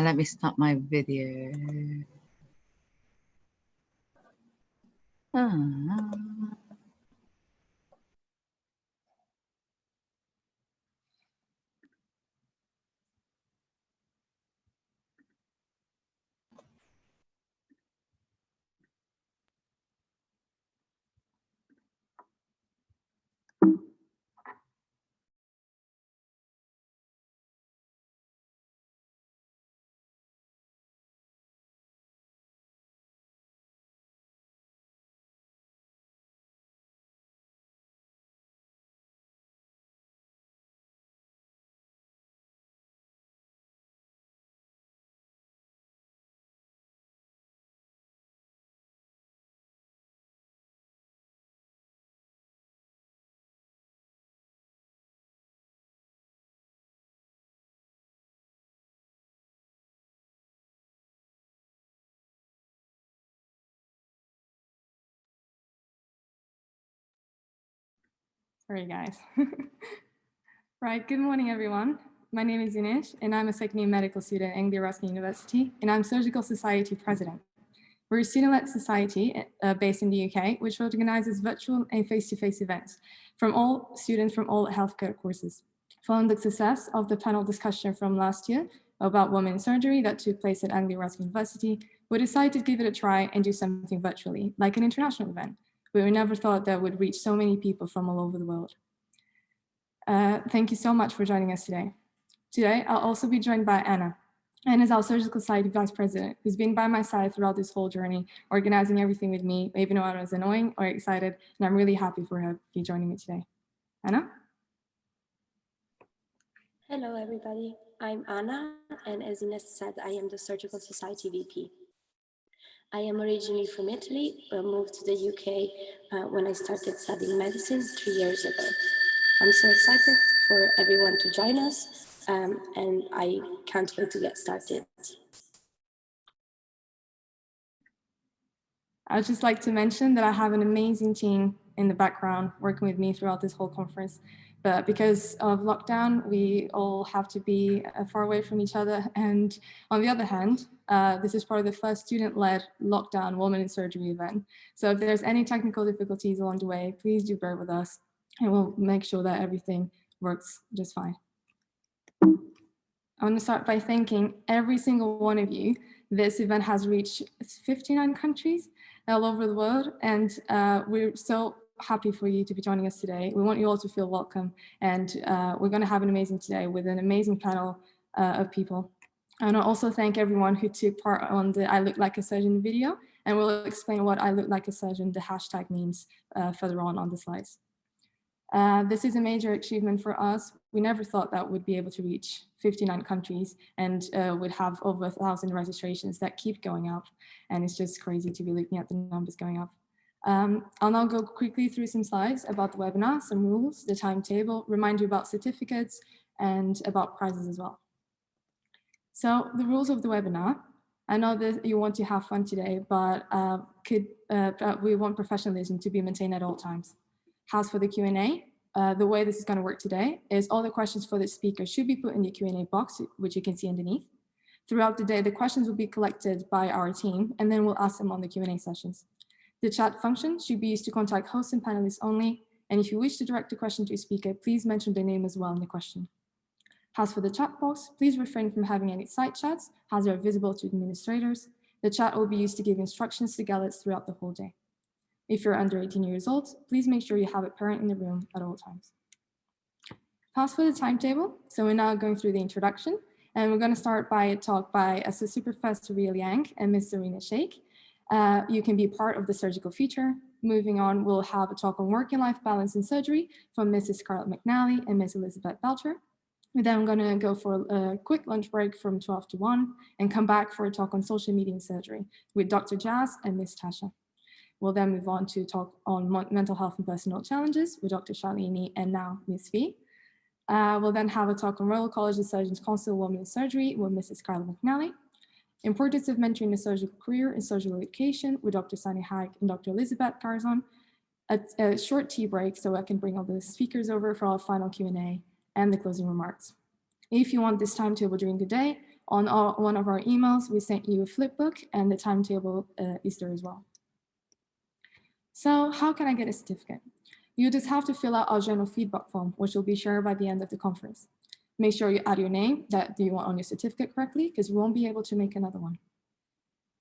Let me start my video. Sorry, guys. Right, good morning, everyone. My name is Inish, and I'm a second-year medical student at Anglia Ruskin University, and I'm Surgical Society President. We're a student-led society based in the UK, which organizes virtual and face-to-face events from all students from all healthcare courses. Following the success of the panel discussion from last year about women in surgery that took place at Anglia Ruskin University, we decided to give it a try and do something virtually, like an international event. We never thought that would reach so many people from all over the world. Thank you so much for joining us today. Today, I'll also be joined by Anna. Anna is our Surgical Society Vice President, who's been by my side throughout this whole journey, organizing everything with me, even though I was annoying or excited, and I'm really happy for her to be joining me today. Anna? Hello, everybody. I'm Anna, and as Ines said, I am the Surgical Society VP. I am originally from Italy, but moved to the UK when I started studying medicine 3 years ago. I'm so excited for everyone to join us, and I can't wait to get started. I'd just like to mention that I have an amazing team in the background working with me throughout this whole conference. But because of lockdown, we all have to be far away from each other. And on the other hand, this is part of the first student-led lockdown women in surgery event. So if there's any technical difficulties along the way, please do bear with us, and we'll make sure that everything works just fine. I want to start by thanking every single one of you. This event has reached 59 countries all over the world, and we're so happy for you to be joining us today. We want you all to feel welcome, and we're going to have an amazing today with an amazing panel of people. And I'll also thank everyone who took part on the I Look Like a Surgeon video, and we'll explain what I Look Like a Surgeon, the hashtag, means further on the slides. This is a major achievement for us. We never thought that we'd be able to reach 59 countries and would have over 1,000 registrations that keep going up. And it's just crazy to be looking at the numbers going up. I'll now go quickly through some slides about the webinar, some rules, the timetable, remind you about certificates, and about prizes as well. So the rules of the webinar. I know that you want to have fun today, but we want professionalism to be maintained at all times. As for the Q&A, the way this is going to work today is all the questions for the speaker should be put in the Q&A box, which you can see underneath. Throughout the day, the questions will be collected by our team, and then we'll ask them on the Q&A sessions. The chat function should be used to contact hosts and panelists only, and if you wish to direct a question to a speaker, please mention their name as well in the question. As for the chat box, please refrain from having any side chats, as they are visible to administrators. The chat will be used to give instructions to guests throughout the whole day. If you're under 18 years old, please make sure you have a parent in the room at all times. As for the timetable, so we're now going through the introduction, and we're going to start by a talk by Assoc Professor Rhea Liang and Miss Zaria S Shaikh. You can be part of the surgical feature. Moving on, we'll have a talk on work and life balance in surgery from Mrs. Scarlett McNally and Miss Elizabeth Belcher. Then I'm going to go for a quick lunch break from 12 to 1 and come back for a talk on social media in surgery with Dr. Jazz and Miss Tasha. We'll then move on to talk on mental health and personal challenges with Dr. Shalini and now Miss V. We'll then have a talk on Royal College of Surgeons Council Women in Surgery with Mrs. Scarlett McNally. Importance of mentoring the surgical career in surgical education with Dr. Sani Haig and Dr. Elizabeth Garzon. A short tea break so I can bring all the speakers over for our final Q&A and the closing remarks. If you want this timetable during the day, On one of our emails, we sent you a flipbook, and the timetable is there as well. So how can I get a certificate? You just have to fill out our general feedback form, which will be shared by the end of the conference. Make sure you add your name that you want on your certificate correctly, because we won't be able to make another one.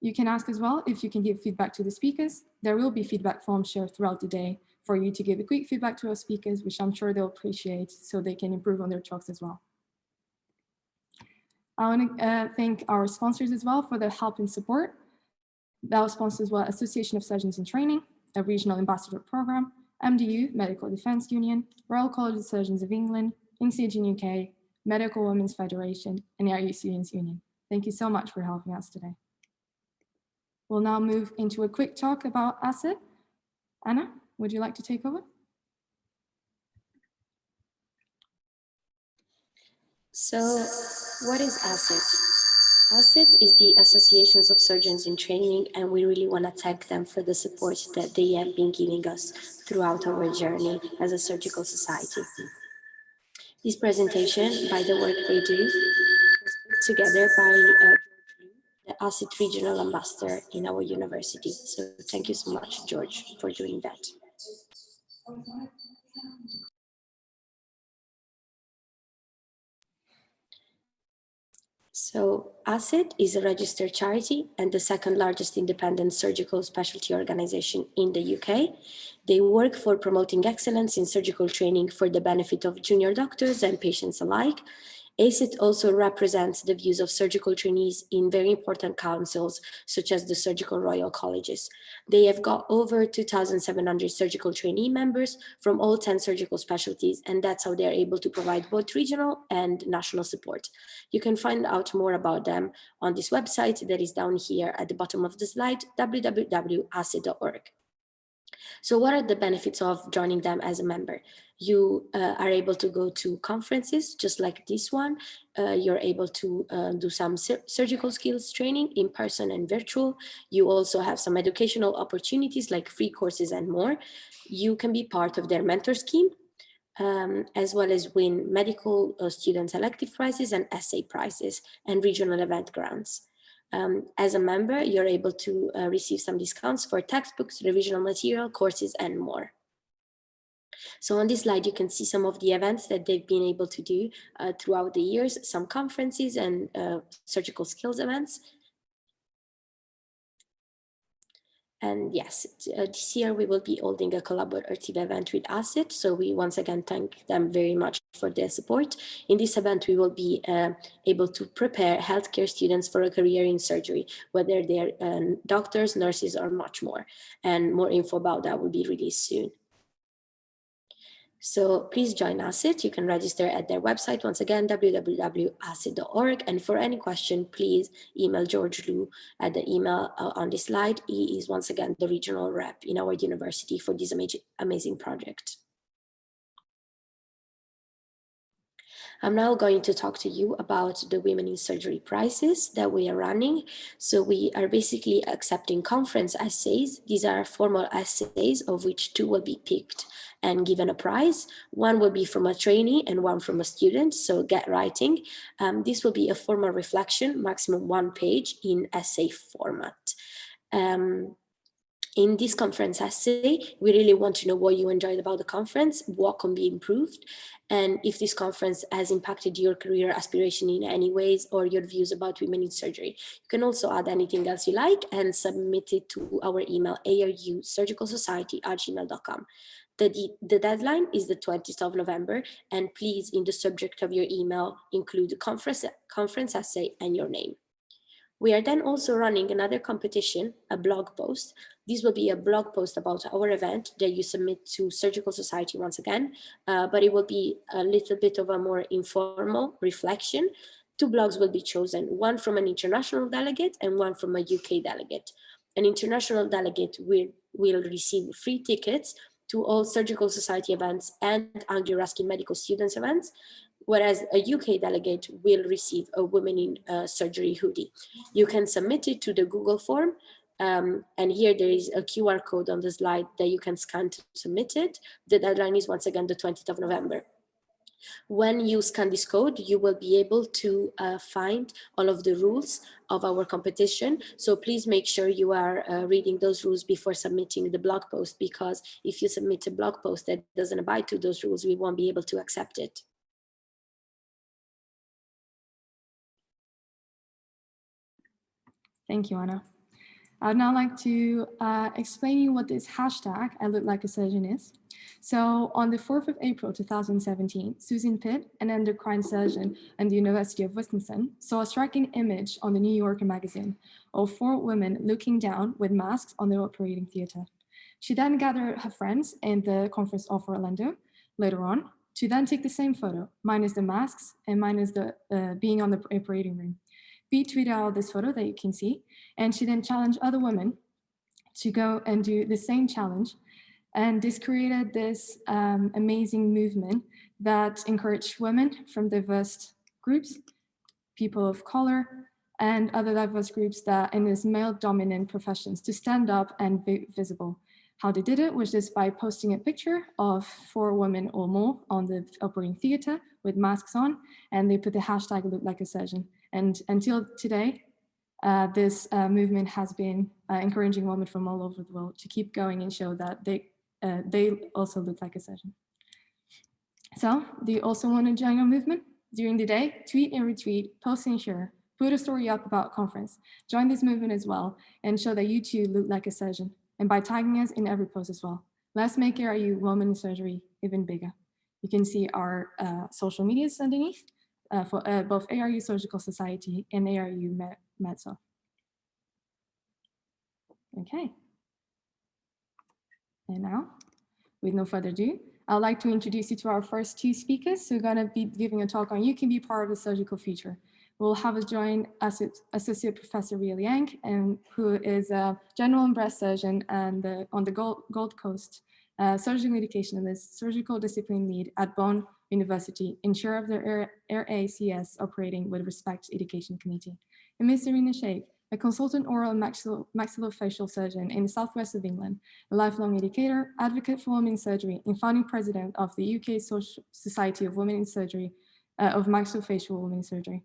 You can ask as well if you can give feedback to the speakers. There will be feedback forms shared throughout the day for you to give a quick feedback to our speakers, which I'm sure they'll appreciate so they can improve on their talks as well. I want to thank our sponsors as well for their help and support. Our sponsors were Association of Surgeons in Training, a regional ambassador program, MDU, Medical Defence Union, Royal College of Surgeons of England, INSEAD in UK, Medical Women's Federation, and Air Students Union. Thank you so much for helping us today. We'll now move into a quick talk about Assoc. Anna, would you like to take over? So, what is Assoc? Assoc is the Associations of Surgeons in Training, and we really want to thank them for the support that they have been giving us throughout our journey as a surgical society. This presentation, by the work they do, was put together by George Liu, the Assoc Regional Ambassador in our university. So thank you so much, George, for doing that. So Assoc is a registered charity and the second largest independent surgical specialty organization in the UK. They work for promoting excellence in surgical training for the benefit of junior doctors and patients alike. Assoc also represents the views of surgical trainees in very important councils, such as the Surgical Royal Colleges. They have got over 2,700 surgical trainee members from all 10 surgical specialties, and that's how they're able to provide both regional and national support. You can find out more about them on this website that is down here at the bottom of the slide, www.assoc.org. So what are the benefits of joining them as a member? You are able to go to conferences just like this one. You're able to do some surgical skills training in person and virtual. You also have some educational opportunities like free courses and more. You can be part of their mentor scheme, as well as win medical student elective prizes and essay prizes and regional event grants. As a member, you're able to receive some discounts for textbooks, revisional material, courses, and more. So on this slide, you can see some of the events that they've been able to do throughout the years, some conferences and surgical skills events. And yes, this year we will be holding a collaborative event with Assoc. So we once again thank them very much for their support. In this event, we will be able to prepare healthcare students for a career in surgery, whether they're doctors, nurses, or much more. And more info about that will be released soon. So please join Assoc. You can register at their website, once again, www.assoc.org. And for any question, please email George Liu at the email on this slide. He is once again the regional rep in our university for this amazing project. I'm now going to talk to you about the Women in Surgery prizes that we are running. So we are basically accepting conference essays. These are formal essays of which 2 will be picked and given a prize. 1 will be from a trainee and 1 from a student, so get writing. This will be a formal reflection, maximum 1 page in essay format. In this conference essay, we really want to know what you enjoyed about the conference, what can be improved, and if this conference has impacted your career aspiration in any ways or your views about women in surgery. You can also add anything else you like and submit it to our email, arsurgicalsociety@gmail.com. The deadline is the 20th of November, and please, in the subject of your email, include the conference essay and your name. We are then also running another competition, a blog post. This will be a blog post about our event that you submit to Surgical Society once again, but it will be a little bit of a more informal reflection. 2 blogs will be chosen, 1 from an international delegate and 1 from a UK delegate. An international delegate will receive free tickets to all Surgical Society events and Anglo-Ruskin medical students events, whereas a UK delegate will receive a Women in Surgery hoodie. You can submit it to the Google form, and here there is a QR code on the slide that you can scan to submit it. The deadline is once again the 20th of November. When you scan this code, you will be able to find all of the rules of our competition. So please make sure you are reading those rules before submitting the blog post, because if you submit a blog post that doesn't abide to those rules, we won't be able to accept it. Thank you, Anna. I'd now like to explain you what this hashtag, I look like a surgeon, is. So on the 4th of April, 2017, Susan Pitt, an endocrine surgeon at the University of Wisconsin, saw a striking image on the New Yorker magazine of 4 women looking down with masks on the operating theater. She then gathered her friends in the conference of Orlando later on to then take the same photo, minus the masks and minus the being on the operating room. Pete tweeted out this photo that you can see, and she then challenged other women to go and do the same challenge. And this created this amazing movement that encouraged women from diverse groups, people of color, and other diverse groups that in these male-dominant professions to stand up and be visible. How they did it was just by posting a picture of 4 women or more on the operating theater with masks on, and they put the hashtag look like a surgeon. And until today, this movement has been encouraging women from all over the world to keep going and show that they also look like a surgeon. So do you also want to join our movement? During the day, tweet and retweet, post and share, put a story up about conference, join this movement as well, and show that you too look like a surgeon. And by tagging us in every post as well. Let's make ARU Women in Surgery even bigger. You can see our social medias underneath for both ARU Surgical Society and ARU MedSo. Okay. And now, with no further ado, I'd like to introduce you to our first 2 speakers who are going to be giving a talk on You Can Be Part of the Surgical Future. We'll have us join Associate Professor Rhea Liang, who is a general and breast surgeon and on the Gold Coast, surgical education analyst, surgical discipline lead at Bonn University, and chair of the RACS operating with respect education committee. And Miss Zaria S Shaikh, a consultant oral and maxillofacial surgeon in the southwest of England, a lifelong educator, advocate for women in surgery, and founding president of the UK Society of Women in Surgery, of maxillofacial women in surgery.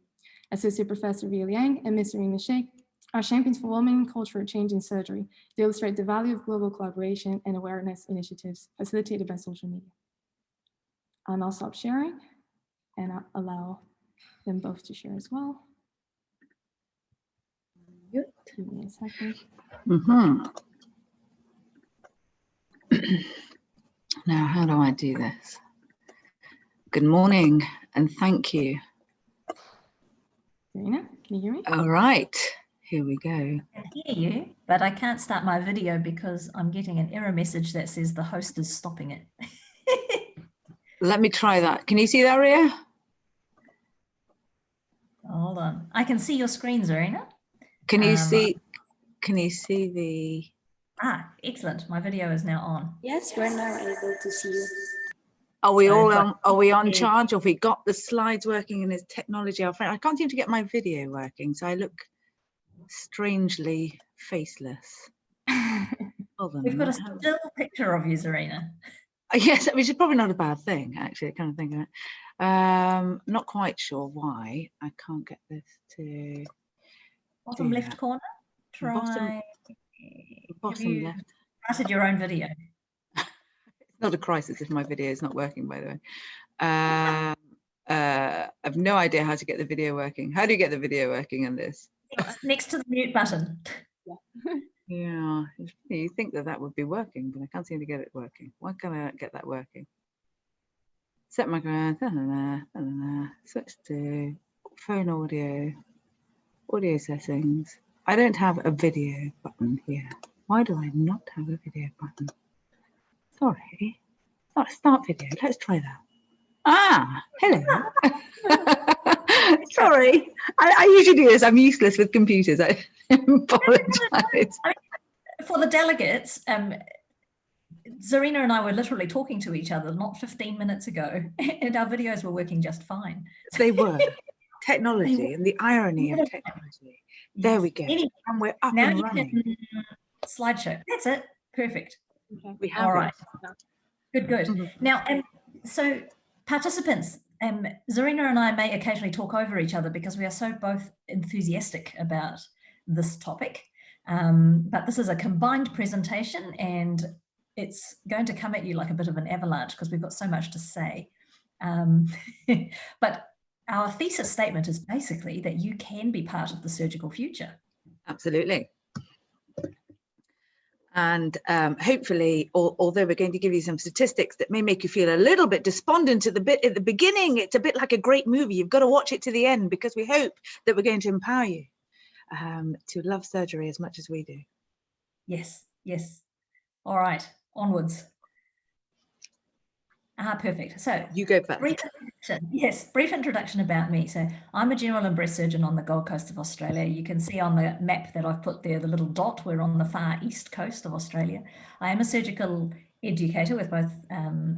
Associate Professor Rhea Liang and Miss Zaria S Shaikh are champions for women and cultural change in surgery. They illustrate the value of global collaboration and awareness initiatives facilitated by social media. I'll now stop sharing and I'll allow them both to share as well. Give me a second. Now, how do I do this? Good morning and thank you. Zarina, can you hear me? All right, here we go. I can hear you, but I can't start my video because I'm getting an error message that says the host is stopping it. Let me try that. Can you see that, Rhea? Hold on. I can see your screen, Zarina. Can you see the... Ah, excellent. My video is now on. Yes, we're now able to see you. Are we So all if I- on, are we on charge? Or have we got the slides working and is technology our friend? I can't seem to get my video working, so I look strangely faceless. Hold on. We've got a still picture of you, Zarina. Yes, which is probably not a bad thing, actually, kind of think of it. Not quite sure why I can't get this to... Bottom left corner. Try. Bottom left. Started your own video. It's not a crisis if my video is not working, by the way. I've no idea how to get the video working. How do you get the video working in this? Next to the mute button. Yeah, you think that that would be working, but I can't seem to get it working. Why can't I get that working? Set microphone, switch to phone audio, audio settings. I don't have a video button here. Why do I not have a video button? Sorry. Oh, start video. Let's try that. Ah, hello. Sorry. I usually do this. I'm useless with computers. I apologize. For the delegates, Zarina and I were literally talking to each other not 15 minutes ago, and our videos were working just fine. They were. Technology and the irony of technology. There we go. Anyway, and we're up now and you running. can slideshow. That's it. Perfect. Okay. We have All right. it. Good, good. Now, so Participants, Zarina and I may occasionally talk over each other because we are so both enthusiastic about this topic. But this is a combined presentation and it's going to come at you like a bit of an avalanche because we've got so much to say. But our thesis statement is basically that you can be part of the surgical future. Absolutely. And hopefully, although we're going to give you some statistics that may make you feel a little bit despondent at the beginning, it's a bit like a great movie. You've got to watch it to the end because we hope that we're going to empower you to love surgery as much as we do. Yes, yes. All right, onwards. Perfect. So you go first. Brief introduction about me. So I'm a general and breast surgeon on the Gold Coast of Australia. You can see on the map that I've put there, the little dot, we're on the far east coast of Australia. I am a surgical educator with both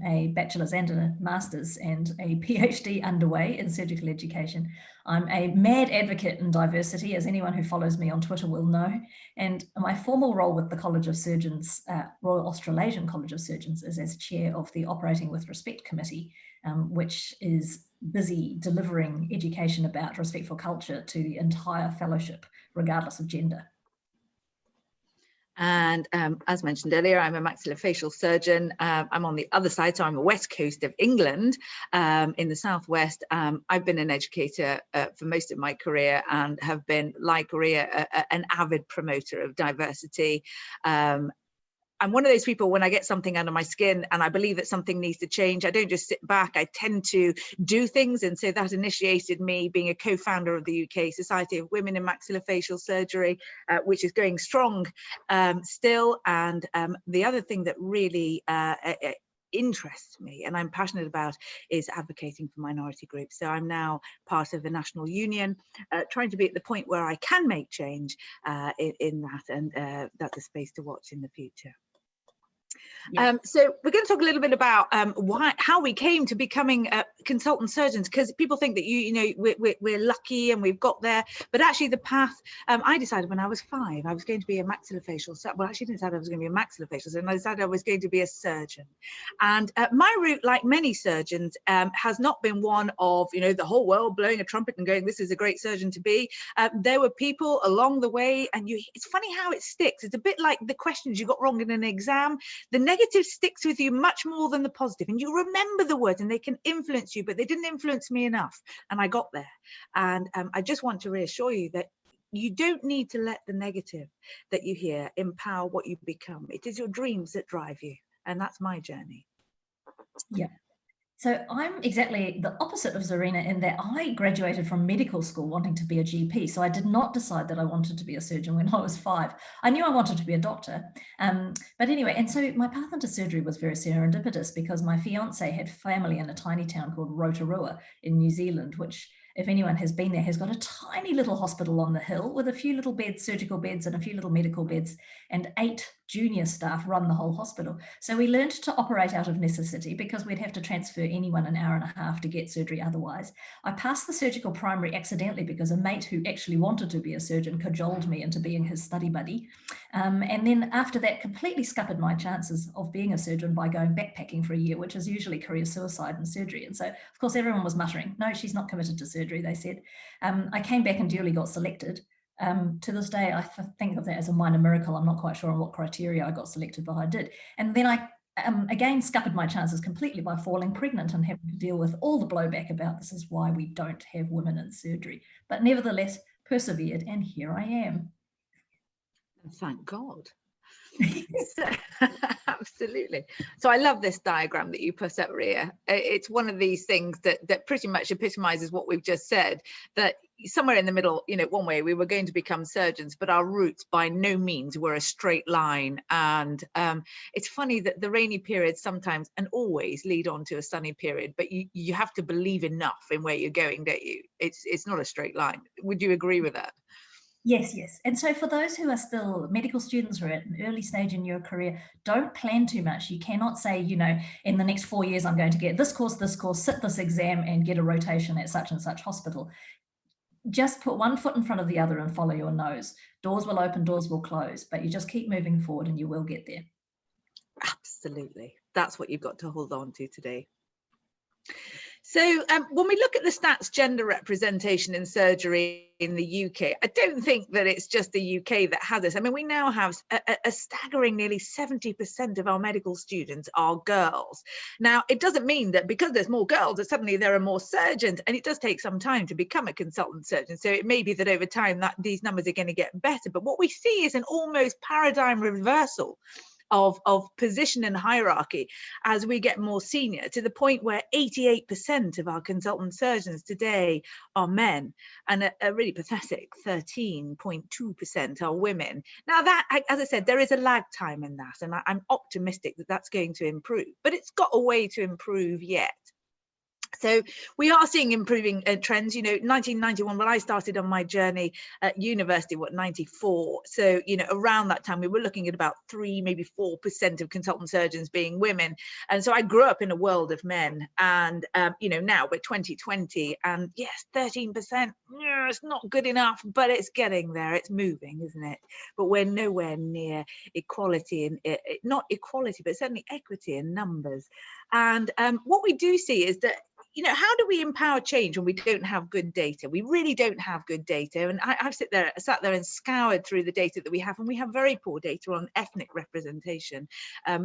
a bachelor's and a master's and a PhD underway in surgical education. I'm a mad advocate in diversity, as anyone who follows me on Twitter will know. And my formal role with the College of Surgeons, Royal Australasian College of Surgeons, is as chair of the Operating with Respect Committee, which is busy delivering education about respectful culture to the entire fellowship, regardless of gender. And as mentioned earlier, I'm a maxillofacial surgeon. I'm on the other side, so I'm the west coast of England, in the southwest. I've been an educator for most of my career and have been, like Rhea, an avid promoter of diversity. I'm one of those people, when I get something under my skin and I believe that something needs to change, I don't just sit back, I tend to do things. And so that initiated me being a co-founder of the UK Society of Women in Maxillofacial Surgery, which is going strong still. And the other thing that really interests me and I'm passionate about is advocating for minority groups. So I'm now part of the National Union, trying to be at the point where I can make change in that, and that's a space to watch in the future. Yeah. So we're going to talk a little bit about how we came to becoming consultant surgeons, because people think that we're lucky and we've got there, but actually the path, I decided when I was 5 I was going to be a maxillofacial, well, actually didn't decide I was going to be a maxillofacial surgeon, I decided I was going to be a surgeon. And my route, like many surgeons, has not been one of the whole world blowing a trumpet and going, this is a great surgeon to be. There were people along the way, and it's funny how it sticks. It's a bit like the questions you got wrong in an exam. The negative sticks with you much more than the positive, and you remember the words and they can influence you, but they didn't influence me enough, and I got there. And I just want to reassure you that you don't need to let the negative that you hear empower what you become. It is your dreams that drive you, and that's my journey. Yeah. So I'm exactly the opposite of Zarina in that I graduated from medical school wanting to be a GP. So I did not decide that I wanted to be a surgeon when I was 5. I knew I wanted to be a doctor. But anyway, and so my path into surgery was very serendipitous because my fiance had family in a tiny town called Rotorua in New Zealand, which, if anyone has been there, has got a tiny little hospital on the hill with a few little beds, surgical beds, and a few little medical beds, and 8 junior staff run the whole hospital. So we learned to operate out of necessity because we'd have to transfer anyone an hour and a half to get surgery otherwise. I passed the surgical primary accidentally because a mate who actually wanted to be a surgeon cajoled me into being his study buddy. And then after that, completely scuppered my chances of being a surgeon by going backpacking for a year, which is usually career suicide and surgery. And so, of course, everyone was muttering, no, she's not committed to surgery, they said. I came back and duly got selected. To this day, I think of that as a minor miracle. I'm not quite sure on what criteria I got selected, but I did. And then I again scuppered my chances completely by falling pregnant and having to deal with all the blowback about this is why we don't have women in surgery. But nevertheless, persevered, and here I am. Thank God. So, absolutely. So I love this diagram that you put up, Rhea. It's one of these things that pretty much epitomizes what we've just said, that somewhere in the middle, one way we were going to become surgeons, but our routes by no means were a straight line. And it's funny that the rainy periods sometimes and always lead on to a sunny period, but you have to believe enough in where you're going, don't you? It's not a straight line. Would you agree with that? Yes, yes. And so for those who are still medical students or at an early stage in your career, don't plan too much. You cannot say, in the next 4 years, I'm going to get this course, sit this exam and get a rotation at such and such hospital. Just put one foot in front of the other and follow your nose. Doors will open, doors will close, but you just keep moving forward and you will get there. Absolutely. That's what you've got to hold on to today. So when we look at the stats, gender representation in surgery in the UK, I don't think that it's just the UK that has this. I mean, we now have a staggering nearly 70% of our medical students are girls. Now, it doesn't mean that because there's more girls that suddenly there are more surgeons, and it does take some time to become a consultant surgeon. So it may be that over time that these numbers are going to get better. But what we see is an almost paradigm reversal of position and hierarchy as we get more senior, to the point where 88% of our consultant surgeons today are men, and a really pathetic 13.2% are women. Now that, as I said, there is a lag time in that, and I'm optimistic that that's going to improve, but it's got a way to improve yet. So we are seeing improving trends. You know, 1991, when I started on my journey at university, 94. So, you know, around that time, we were looking at about 3, maybe 4% of consultant surgeons being women. And so I grew up in a world of men. And, you know, now we're 2020, and yes, 13%, yeah, it's not good enough, but it's getting there. It's moving, isn't it? But we're nowhere near equality, and not equality, but certainly equity in numbers. And what we do see is that, you know, how do we empower change when we don't have good data? We really don't have good data. And I've sat there and scoured through the data that we have, and we have very poor data on ethnic representation,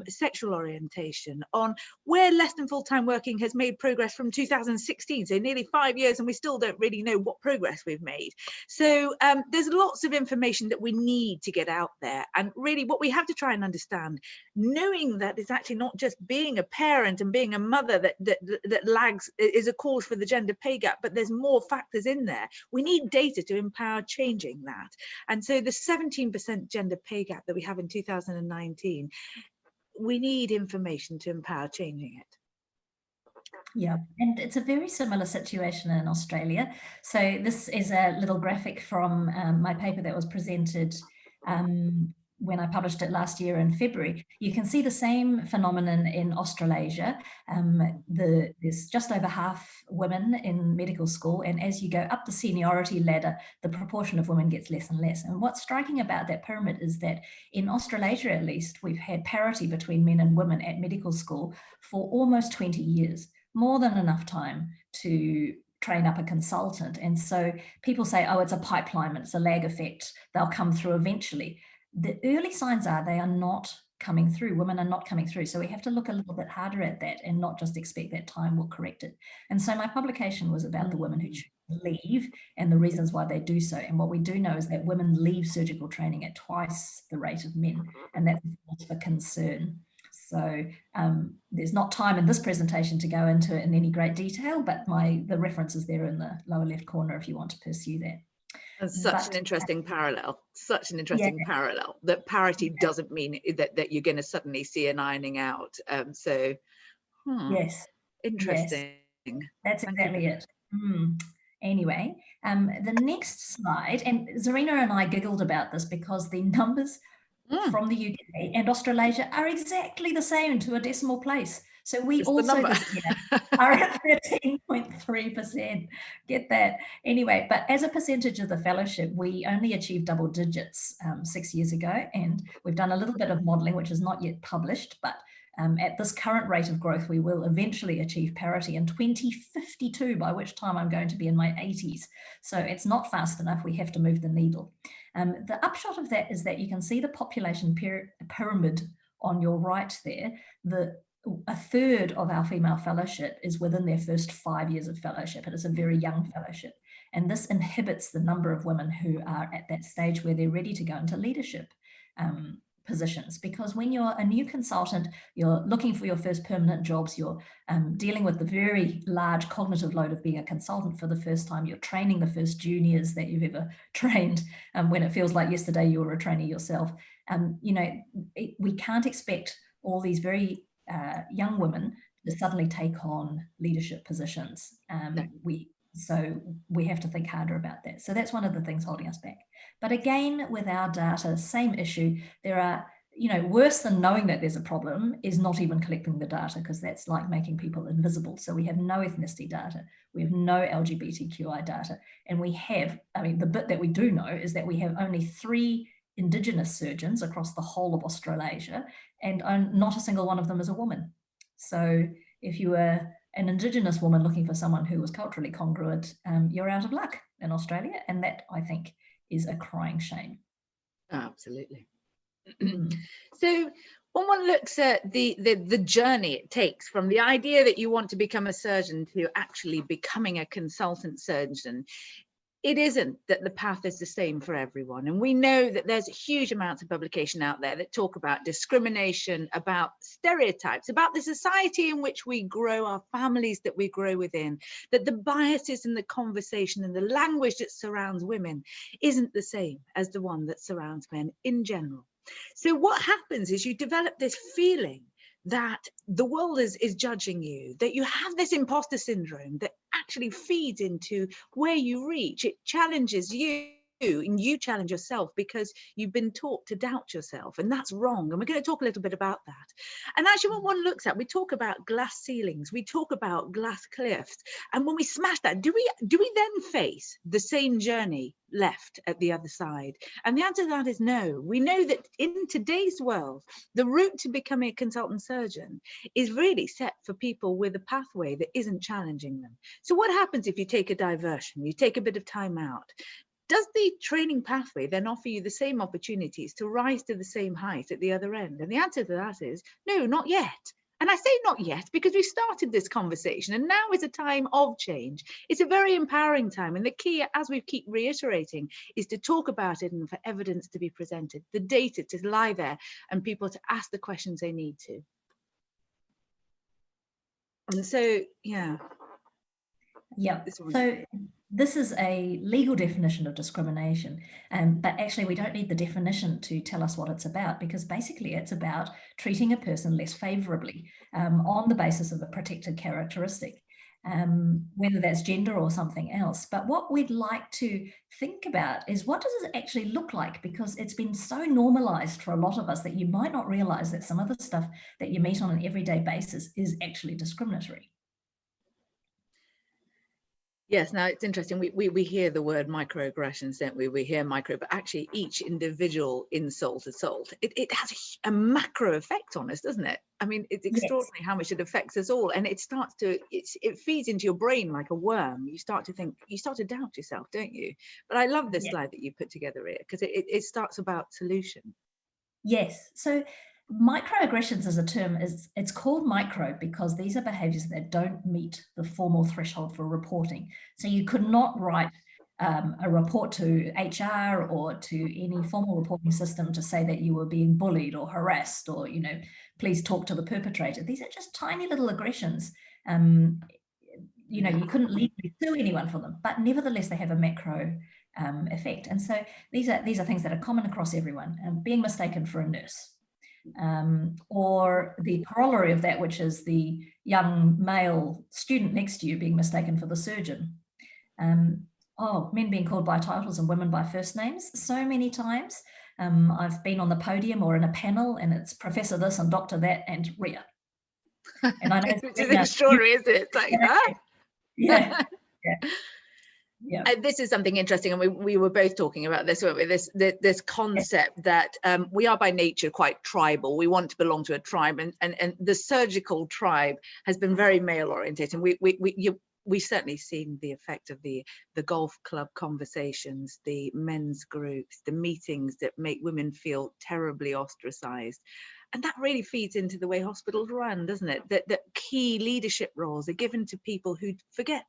sexual orientation, on where less than full-time working has made progress from 2016, so nearly 5 years, and we still don't really know what progress we've made. So there's lots of information that we need to get out there. And really what we have to try and understand, knowing that it's actually not just being a parent and being a mother that lags, is a cause for the gender pay gap, but there's more factors in there. We need data to empower changing that. And so the 17% gender pay gap that we have in 2019, we need information to empower changing it. Yeah, and it's a very similar situation in Australia. So this is a little graphic from my paper that was presented when I published it last year in February. You can see the same phenomenon in Australasia. There's just over half women in medical school, and as you go up the seniority ladder, the proportion of women gets less and less. And what's striking about that pyramid is that in Australasia, at least, we've had parity between men and women at medical school for almost 20 years, more than enough time to train up a consultant. And so people say, oh, it's a pipeline, it's a lag effect, they'll come through eventually. The early signs are they are not coming through. Women are not coming through. So we have to look a little bit harder at that and not just expect that time will correct it. And so my publication was about the women who choose to leave and the reasons why they do so. And what we do know is that women leave surgical training at twice the rate of men, and that's a cause for concern. So there's not time in this presentation to go into it in any great detail, but the reference is there in the lower left corner if you want to pursue that. That's such an interesting parallel, parallel, that parity doesn't mean that you're going to suddenly see an ironing out. Yes. Interesting. Yes. That's exactly it. Anyway, the next slide, and Zarina and I giggled about this because the numbers from the UK and Australasia are exactly the same to a decimal place. So we also this year are at 13.3%. Get that? Anyway, but as a percentage of the fellowship, we only achieved double digits 6 years ago. And we've done a little bit of modeling, which is not yet published, but at this current rate of growth, we will eventually achieve parity in 2052, by which time I'm going to be in my 80s. So it's not fast enough. We have to move the needle. The upshot of that is that you can see the population pyramid on your right there. A third of our female fellowship is within their first 5 years of fellowship. It is a very young fellowship. And this inhibits the number of women who are at that stage where they're ready to go into leadership positions. Because when you're a new consultant, you're looking for your first permanent jobs, you're dealing with the very large cognitive load of being a consultant for the first time, you're training the first juniors that you've ever trained, when it feels like yesterday you were a trainee yourself. You know, we can't expect all these very young women to suddenly take on leadership positions. So we have to think harder about that. So that's one of the things holding us back. But again, with our data, same issue. There are, you know, worse than knowing that there's a problem is not even collecting the data, because that's like making people invisible. So we have no ethnicity data. We have no LGBTQI data. And we have, I mean, the bit that we do know is that we have only 3 Indigenous surgeons across the whole of Australasia, and not a single one of them is a woman. So if you were an Indigenous woman looking for someone who was culturally congruent, you're out of luck in Australia. And that, I think, is a crying shame. Absolutely. So when one looks at the journey it takes from the idea that you want to become a surgeon to actually becoming a consultant surgeon, it isn't that the path is the same for everyone. And we know that there's huge amounts of publication out there that talk about discrimination, about stereotypes, about the society in which we grow, our families that we grow within, that the biases in the conversation and the language that surrounds women isn't the same as the one that surrounds men in general. So what happens is you develop this feeling that the world is judging you, that you have this imposter syndrome that actually feeds into where you reach. It challenges you and you challenge yourself because you've been taught to doubt yourself, and that's wrong. And we're going to talk a little bit about that. And actually when one looks at, we talk about glass ceilings, we talk about glass cliffs, and when we smash that, do we then face the same journey left at the other side? And the answer to that is no. We know that in today's world, the route to becoming a consultant surgeon is really set for people with a pathway that isn't challenging them. So what happens if you take a diversion, you take a bit of time out? Does the training pathway then offer you the same opportunities to rise to the same height at the other end? And the answer to that is no, not yet. And I say not yet because we started this conversation, and now is a time of change. It's a very empowering time. And the key, as we keep reiterating, is to talk about it and for evidence to be presented, the data to lie there, and people to ask the questions they need to. And so, yeah. Yeah. So this is a legal definition of discrimination, but actually we don't need the definition to tell us what it's about, because basically it's about treating a person less favorably on the basis of a protected characteristic, whether that's gender or something else. But what we'd like to think about is, what does it actually look like? Because it's been so normalized for a lot of us that you might not realize that some of the stuff that you meet on an everyday basis is actually discriminatory. Yes, now it's interesting. We hear the word microaggressions, don't we? We hear micro, but actually each individual assault, it has a macro effect on us, doesn't it? I mean, it's extraordinary how much it affects us all. And it starts to, it feeds into your brain like a worm. You start to think, you start to doubt yourself, don't you? But I love this slide that you put together here, because it starts about solution. Yes. So microaggressions as a term, it's called micro because these are behaviors that don't meet the formal threshold for reporting. So you could not write a report to HR or to any formal reporting system to say that you were being bullied or harassed, or, you know, please talk to the perpetrator. These are just tiny little aggressions. You know, you couldn't legally sue anyone for them, but nevertheless they have a macro effect. And so these are things that are common across everyone. Being mistaken for a nurse, or the corollary of that, which is the young male student next to you being mistaken for the surgeon. Men being called by titles and women by first names so many times. I've been on the podium or in a panel and it's Professor this and Doctor that and Rhea. And I know which is extraordinary, isn't it? It's like, yeah. This is something interesting, and we were both talking about this, weren't we? This concept that we are by nature quite tribal. We want to belong to a tribe, and the surgical tribe has been very male oriented, and we've certainly seen the effect of the golf club conversations, the men's groups, the meetings that make women feel terribly ostracized. And that really feeds into the way hospitals run, doesn't it? That key leadership roles are given to people who forget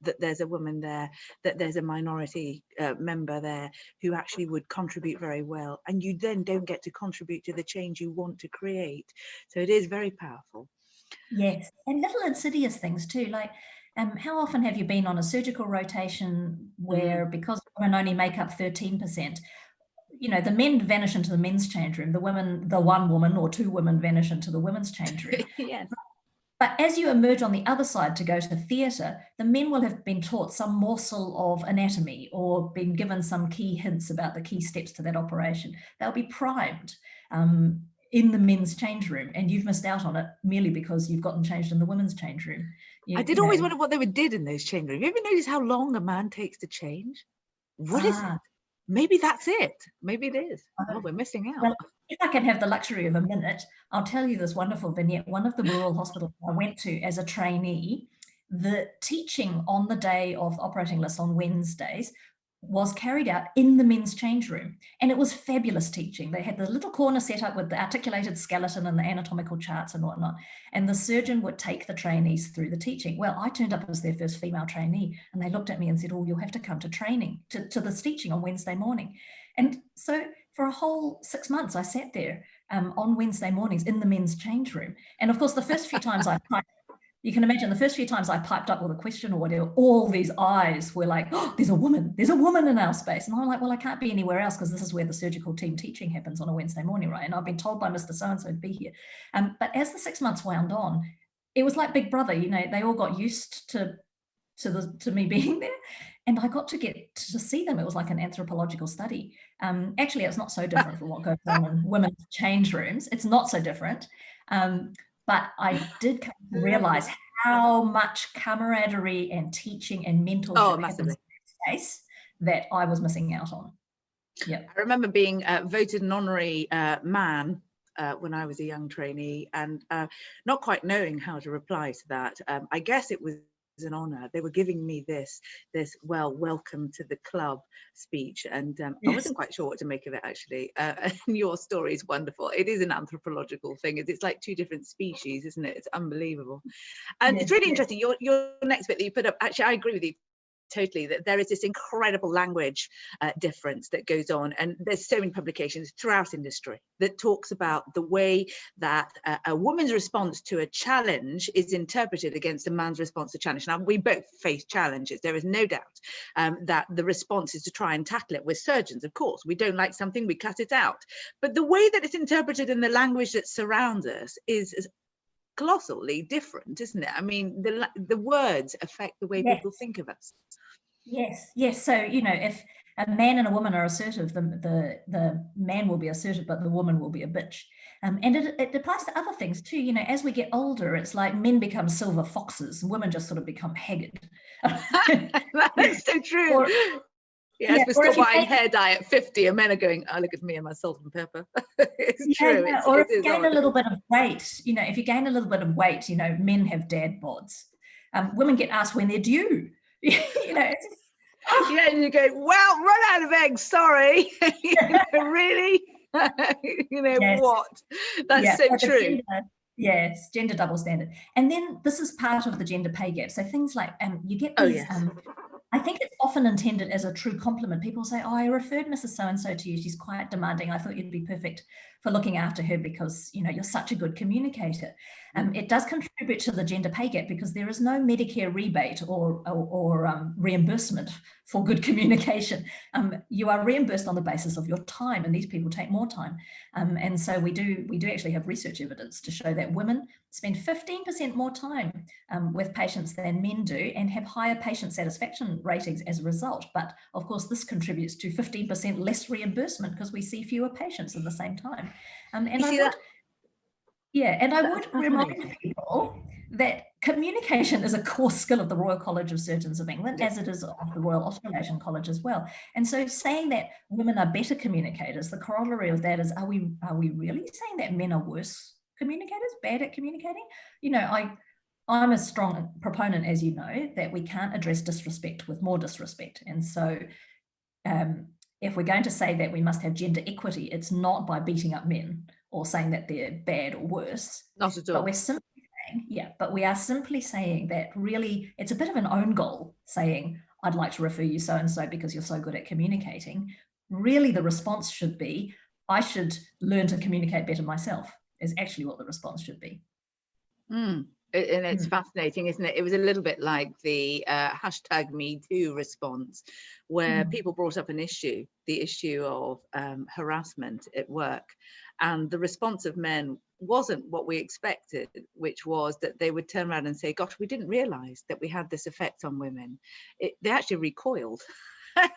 that there's a woman there, that there's a minority member there who actually would contribute very well, and you then don't get to contribute to the change you want to create. So it is very powerful. Yes, and little insidious things too, like how often have you been on a surgical rotation where, because women only make up 13%, you know, the men vanish into the men's change room, the one woman or two women vanish into the women's change room. Yes. But as you emerge on the other side to go to theatre, the men will have been taught some morsel of anatomy or been given some key hints about the key steps to that operation. They'll be primed in the men's change room, and you've missed out on it merely because you've gotten changed in the women's change room. I did always wonder what they did in those change rooms. Have you ever noticed how long a man takes to change? What is it? Maybe that's it. Maybe it is. Oh, we're missing out. Well, if I can have the luxury of a minute, I'll tell you this wonderful vignette. One of the rural hospitals I went to as a trainee, the teaching on the day of the operating list on Wednesdays was carried out in the men's change room. And it was fabulous teaching. They had the little corner set up with the articulated skeleton and the anatomical charts and whatnot. And the surgeon would take the trainees through the teaching. Well, I turned up as their first female trainee, and they looked at me and said, oh, you'll have to come to training, to this teaching on Wednesday morning. And so for a whole 6 months, I sat there on Wednesday mornings in the men's change room. And of course, the first few times you can imagine the first few times I piped up with a question or whatever, all these eyes were like, oh, there's a woman in our space. And I'm like, well, I can't be anywhere else because this is where the surgical team teaching happens on a Wednesday morning, right? And I've been told by Mr. So-and-so to be here. But as the 6 months wound on, it was like Big Brother, you know, they all got used to me being there. And I got to get to see them. It was like an anthropological study. Actually, it's not so different from what goes on in women's change rooms. It's not so different. But I did come to realize how much camaraderie and teaching and mentorship happens in this space that I was missing out on. Yeah, I remember being voted an honorary man when I was a young trainee, and not quite knowing how to reply to that. I guess it was an honor. They were giving me this welcome to the club speech, and Yes. I wasn't quite sure what to make of it, actually. And your story is wonderful. It is an anthropological thing. It's like two different species, isn't it? It's unbelievable. And Yes, it's really yes. interesting. Your next bit that you put up, actually, I agree with you totally, that there is this incredible language difference that goes on, and there's so many publications throughout industry that talks about the way that a woman's response to a challenge is interpreted against a man's response to challenge. Now, we both face challenges, there is no doubt that the response is to try and tackle it. We're surgeons, of course. We don't like something, we cut it out, but the way that it's interpreted in the language that surrounds us is colossally different, isn't it? I mean, the words affect the way people think of us. Yes. So, you know, if a man and a woman are assertive, the man will be assertive, but the woman will be a bitch. And it applies to other things too. You know, as we get older, it's like men become silver foxes, and women just sort of become haggard. That's so true. Yes, we're still buying hair dye at 50, and men are going, oh, look at me and my salt and pepper. It's true. Yeah, or if you gain a little bit of weight, you know, if you gain a little bit of weight, you know, men have dad bods. Women get asked when they're due. You know, yeah, and you go, well, run out of eggs, sorry. You know, really? You know, yes. What? That's so true. Yes, gender double standard. And then this is part of the gender pay gap. So things like, you get these, I think it's often intended as a true compliment. People say, oh, I referred Mrs. So-and-so to you. She's quite demanding. I thought you'd be perfect for looking after her because, you know, you're such a good communicator. It does contribute to the gender pay gap because there is no Medicare rebate or reimbursement for good communication. You are reimbursed on the basis of your time, and these people take more time. And so we do actually have research evidence to show that women spend 15% more time with patients than men do and have higher patient satisfaction ratings as a result. But of course, this contributes to 15% less reimbursement because we see fewer patients at the same time. I would remind people that communication is a core skill of the Royal College of Surgeons of England, as it is of the Royal Australasian College as well. And so saying that women are better communicators, the corollary of that is, are we really saying that men are worse communicators, bad at communicating? You know, I'm a strong proponent, as you know, that we can't address disrespect with more disrespect. And so if we're going to say that we must have gender equity, it's not by beating up men or saying that they're bad or worse. Not at all. But we're simply saying, we are simply saying that really it's a bit of an own goal, saying, I'd like to refer you so-and-so because you're so good at communicating. Really, the response should be, I should learn to communicate better myself, is actually what the response should be. And it's fascinating, isn't it? It was a little bit like the #MeToo response, where people brought up an issue, the issue of harassment at work. And the response of men wasn't what we expected, which was that they would turn around and say, gosh, we didn't realize that we had this effect on women. They actually recoiled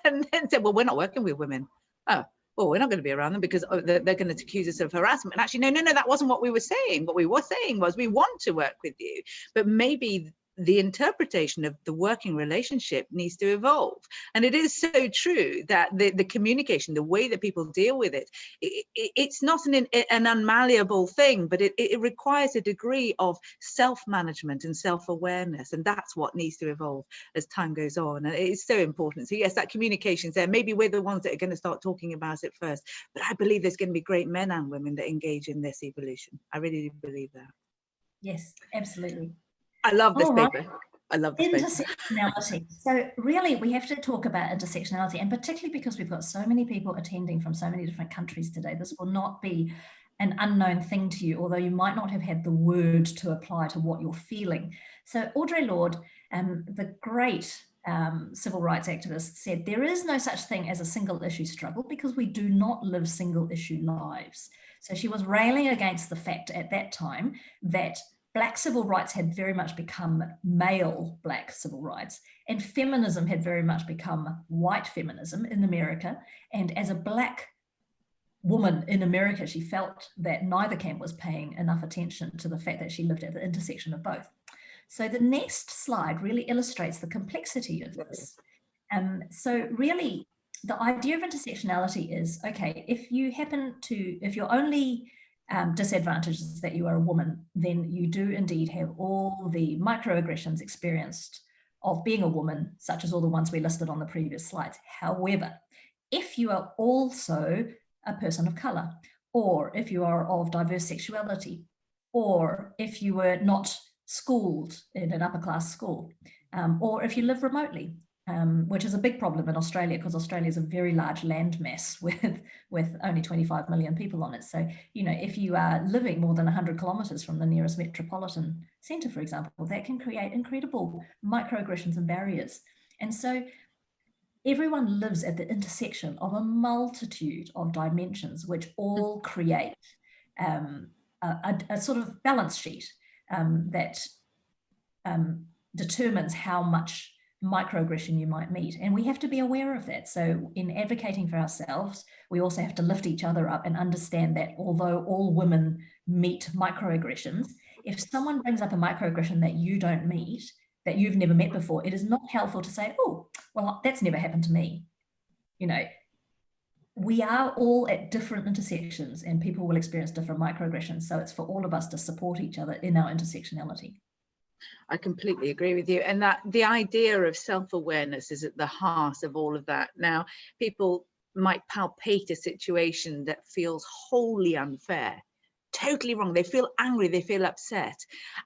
and then said, well, we're not working with women. Oh, well, we're not going to be around them because they're going to accuse us of harassment. And actually, no, that wasn't what we were saying. What we were saying was we want to work with you, but maybe the interpretation of the working relationship needs to evolve. And it is so true that the communication, the way that people deal with it, it's not an unmalleable thing, but it requires a degree of self-management and self-awareness. And that's what needs to evolve as time goes on. And it's so important. So yes, that communication's there. Maybe we're the ones that are going to start talking about it first, but I believe there's going to be great men and women that engage in this evolution. I really do believe that. Yes, absolutely. I love this All paper. I love this paper. Intersectionality. So really, we have to talk about intersectionality, and particularly because we've got so many people attending from so many different countries today, this will not be an unknown thing to you, although you might not have had the word to apply to what you're feeling. So Audre Lorde, the great civil rights activist, said there is no such thing as a single issue struggle because we do not live single issue lives. So she was railing against the fact at that time that Black civil rights had very much become male Black civil rights, and feminism had very much become white feminism in America. And as a Black woman in America, she felt that neither camp was paying enough attention to the fact that she lived at the intersection of both. So the next slide really illustrates the complexity of this. So really, the idea of intersectionality is, okay, if your only disadvantage is that you are a woman, then you do indeed have all the microaggressions experienced of being a woman, such as all the ones we listed on the previous slides. However, if you are also a person of color, or if you are of diverse sexuality, or if you were not schooled in an upper class school, or if you live remotely, which is a big problem in Australia because Australia is a very large landmass with only 25 million people on it. So, you know, if you are living more than 100 kilometres from the nearest metropolitan centre, for example, that can create incredible microaggressions and barriers. And so everyone lives at the intersection of a multitude of dimensions, which all create a sort of balance sheet that determines how much microaggression you might meet. And we have to be aware of that. So in advocating for ourselves, we also have to lift each other up and understand that although all women meet microaggressions, if someone brings up a microaggression that you don't meet, that you've never met before, it is not helpful to say, oh, well, that's never happened to me. You know, we are all at different intersections and people will experience different microaggressions. So it's for all of us to support each other in our intersectionality. I completely agree with you. And that the idea of self-awareness is at the heart of all of that. Now, people might palpate a situation that feels wholly unfair, totally wrong. They feel angry, they feel upset,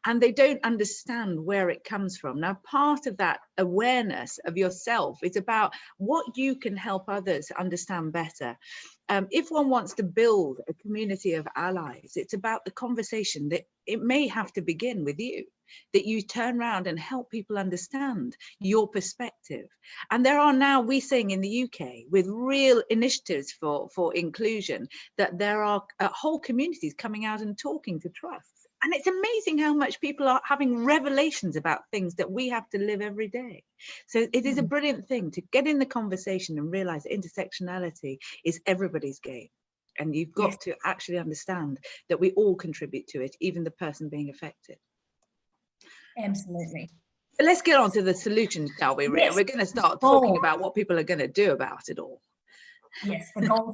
and they don't understand where it comes from. Now, part of that awareness of yourself is about what you can help others understand better. If one wants to build a community of allies, it's about the conversation that it may have to begin with you, that you turn around and help people understand your perspective. And there are now, we're seeing in the UK, with real initiatives for inclusion, that there are whole communities coming out and talking to trusts. And it's amazing how much people are having revelations about things that we have to live every day. So it is a brilliant thing to get in the conversation and realize that intersectionality is everybody's game. And you've got to actually understand that we all contribute to it, even the person being affected. Absolutely. But let's get on to the solution, shall we, Rhea? Yes. We're going to start talking about what people are going to do about it all. Yes, the goal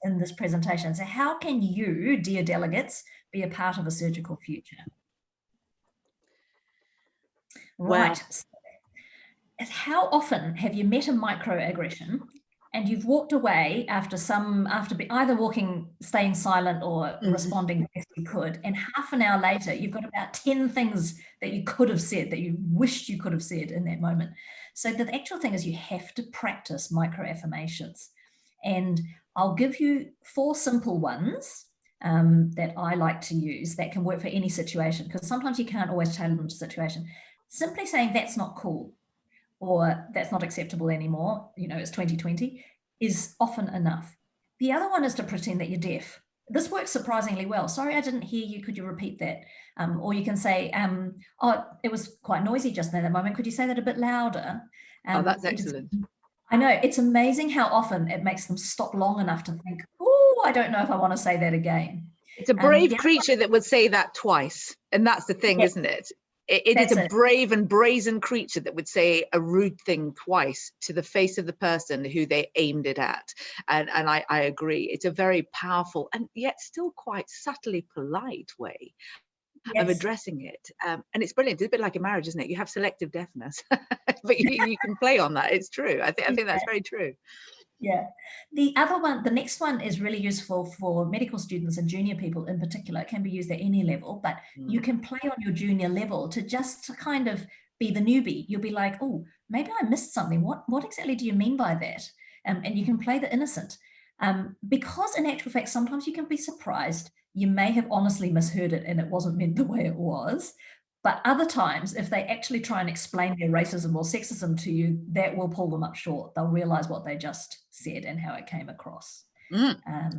in this presentation. So how can you, dear delegates, be a part of a surgical future? Right. Well, how often have you met a microaggression and you've walked away after either staying silent or responding the best you could, and half an hour later you've got about 10 things that you could have said that you wished you could have said in that moment. So the actual thing is you have to practice microaffirmations. And I'll give you 4 simple ones that I like to use that can work for any situation, because sometimes you can't always tailor them to situation. Simply saying that's not cool or that's not acceptable anymore, you know, it's 2020, is often enough. The other one is to pretend that you're deaf. This works surprisingly well. Sorry, I didn't hear you. Could you repeat that? Or you can say, oh, it was quite noisy just in that moment. Could you say that a bit louder? Oh, that's excellent. I know, it's amazing how often it makes them stop long enough to think, oh, I don't know if I want to say that again. It's a brave creature that would say that twice. And that's the thing, isn't it? It is a brave and brazen creature that would say a rude thing twice to the face of the person who they aimed it at. And I agree. It's a very powerful and yet still quite subtly polite way of addressing it. And it's brilliant. It's a bit like a marriage, isn't it? You have selective deafness, but you can play on that. It's true. I think that's very true. Yeah. The other one, the next one is really useful for medical students and junior people in particular. It can be used at any level, but you can play on your junior level to kind of be the newbie. You'll be like, oh, maybe I missed something. What exactly do you mean by that? And you can play the innocent. Because in actual fact, sometimes you can be surprised. You may have honestly misheard it and it wasn't meant the way it was. But other times, if they actually try and explain their racism or sexism to you, that will pull them up short. They'll realize what they just said and how it came across.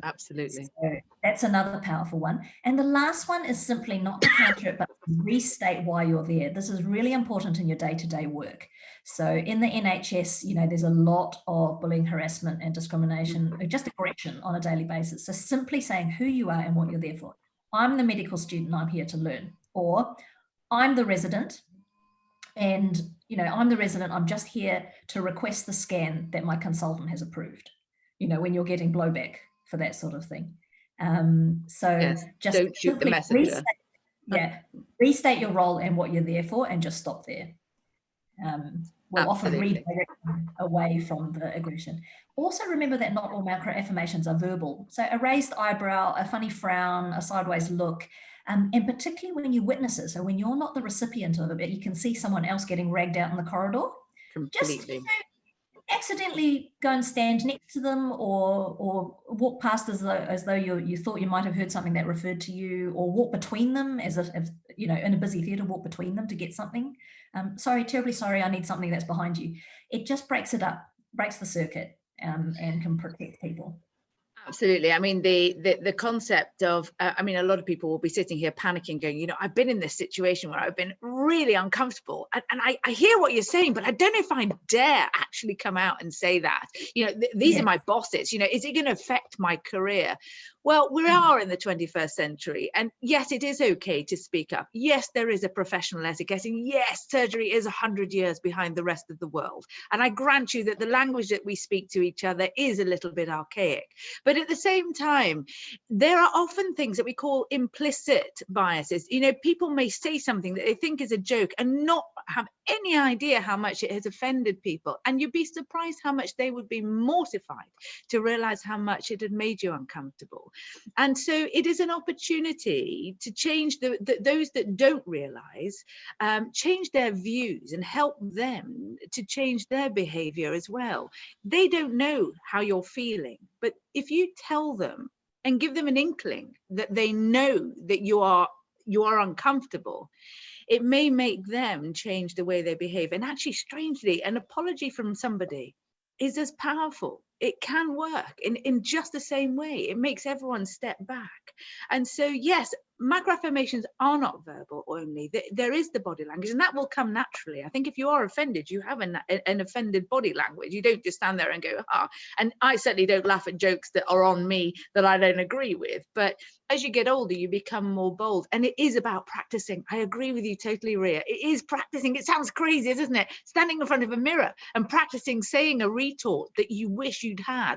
Absolutely. So that's another powerful one. And the last one is simply not to counter it, but restate why you're there. This is really important in your day-to-day work. So in the NHS, there's a lot of bullying, harassment, and discrimination, just aggression on a daily basis. So simply saying who you are and what you're there for. I'm the medical student, I'm here to learn. Or I'm the resident and, I'm the resident, I'm just here to request the scan that my consultant has approved, when you're getting blowback for that sort of thing. Just don't shoot the messenger. Restate your role and what you're there for and just stop there. We'll often redirect away from the aggression. Also remember that not all macro-affirmations are verbal. So a raised eyebrow, a funny frown, a sideways look, and particularly when you witness it. So when you're not the recipient of it, but you can see someone else getting ragged out in the corridor, just accidentally go and stand next to them or walk past as though you thought you might have heard something that referred to you, or walk between them as if in a busy theatre, walk between them to get something. Sorry, terribly sorry, I need something that's behind you. It just breaks it up, breaks the circuit, and can protect people. Absolutely. I mean, the concept of, a lot of people will be sitting here panicking, going, I've been in this situation where I've been really uncomfortable. And I hear what you're saying, but I don't know if I dare actually come out and say that. These are my bosses. Is it going to affect my career? Well, we are in the 21st century. And yes, it is okay to speak up. Yes, there is a professional etiquette. And yes, surgery is 100 years behind the rest of the world. And I grant you that the language that we speak to each other is a little bit archaic. But at the same time, there are often things that we call implicit biases. People may say something that they think is a joke and not have any idea how much it has offended people. And you'd be surprised how much they would be mortified to realize how much it had made you uncomfortable. And so it is an opportunity to change those that don't realize, change their views and help them to change their behavior as well. They don't know how you're feeling, but if you tell them and give them an inkling that they know that you are uncomfortable, it may make them change the way they behave. And actually, strangely, an apology from somebody is as powerful. It can work in just the same way. It makes everyone step back. And so, yes, macro-affirmations are not verbal only. There is the body language, and that will come naturally. I think if you are offended, you have an offended body language. You don't just stand there and go, ah. And I certainly don't laugh at jokes that are on me that I don't agree with. But as you get older, you become more bold. And it is about practicing. I agree with you totally, Rhea. It is practicing. It sounds crazy, doesn't it? Standing in front of a mirror and practicing saying a retort that you wish you'd had,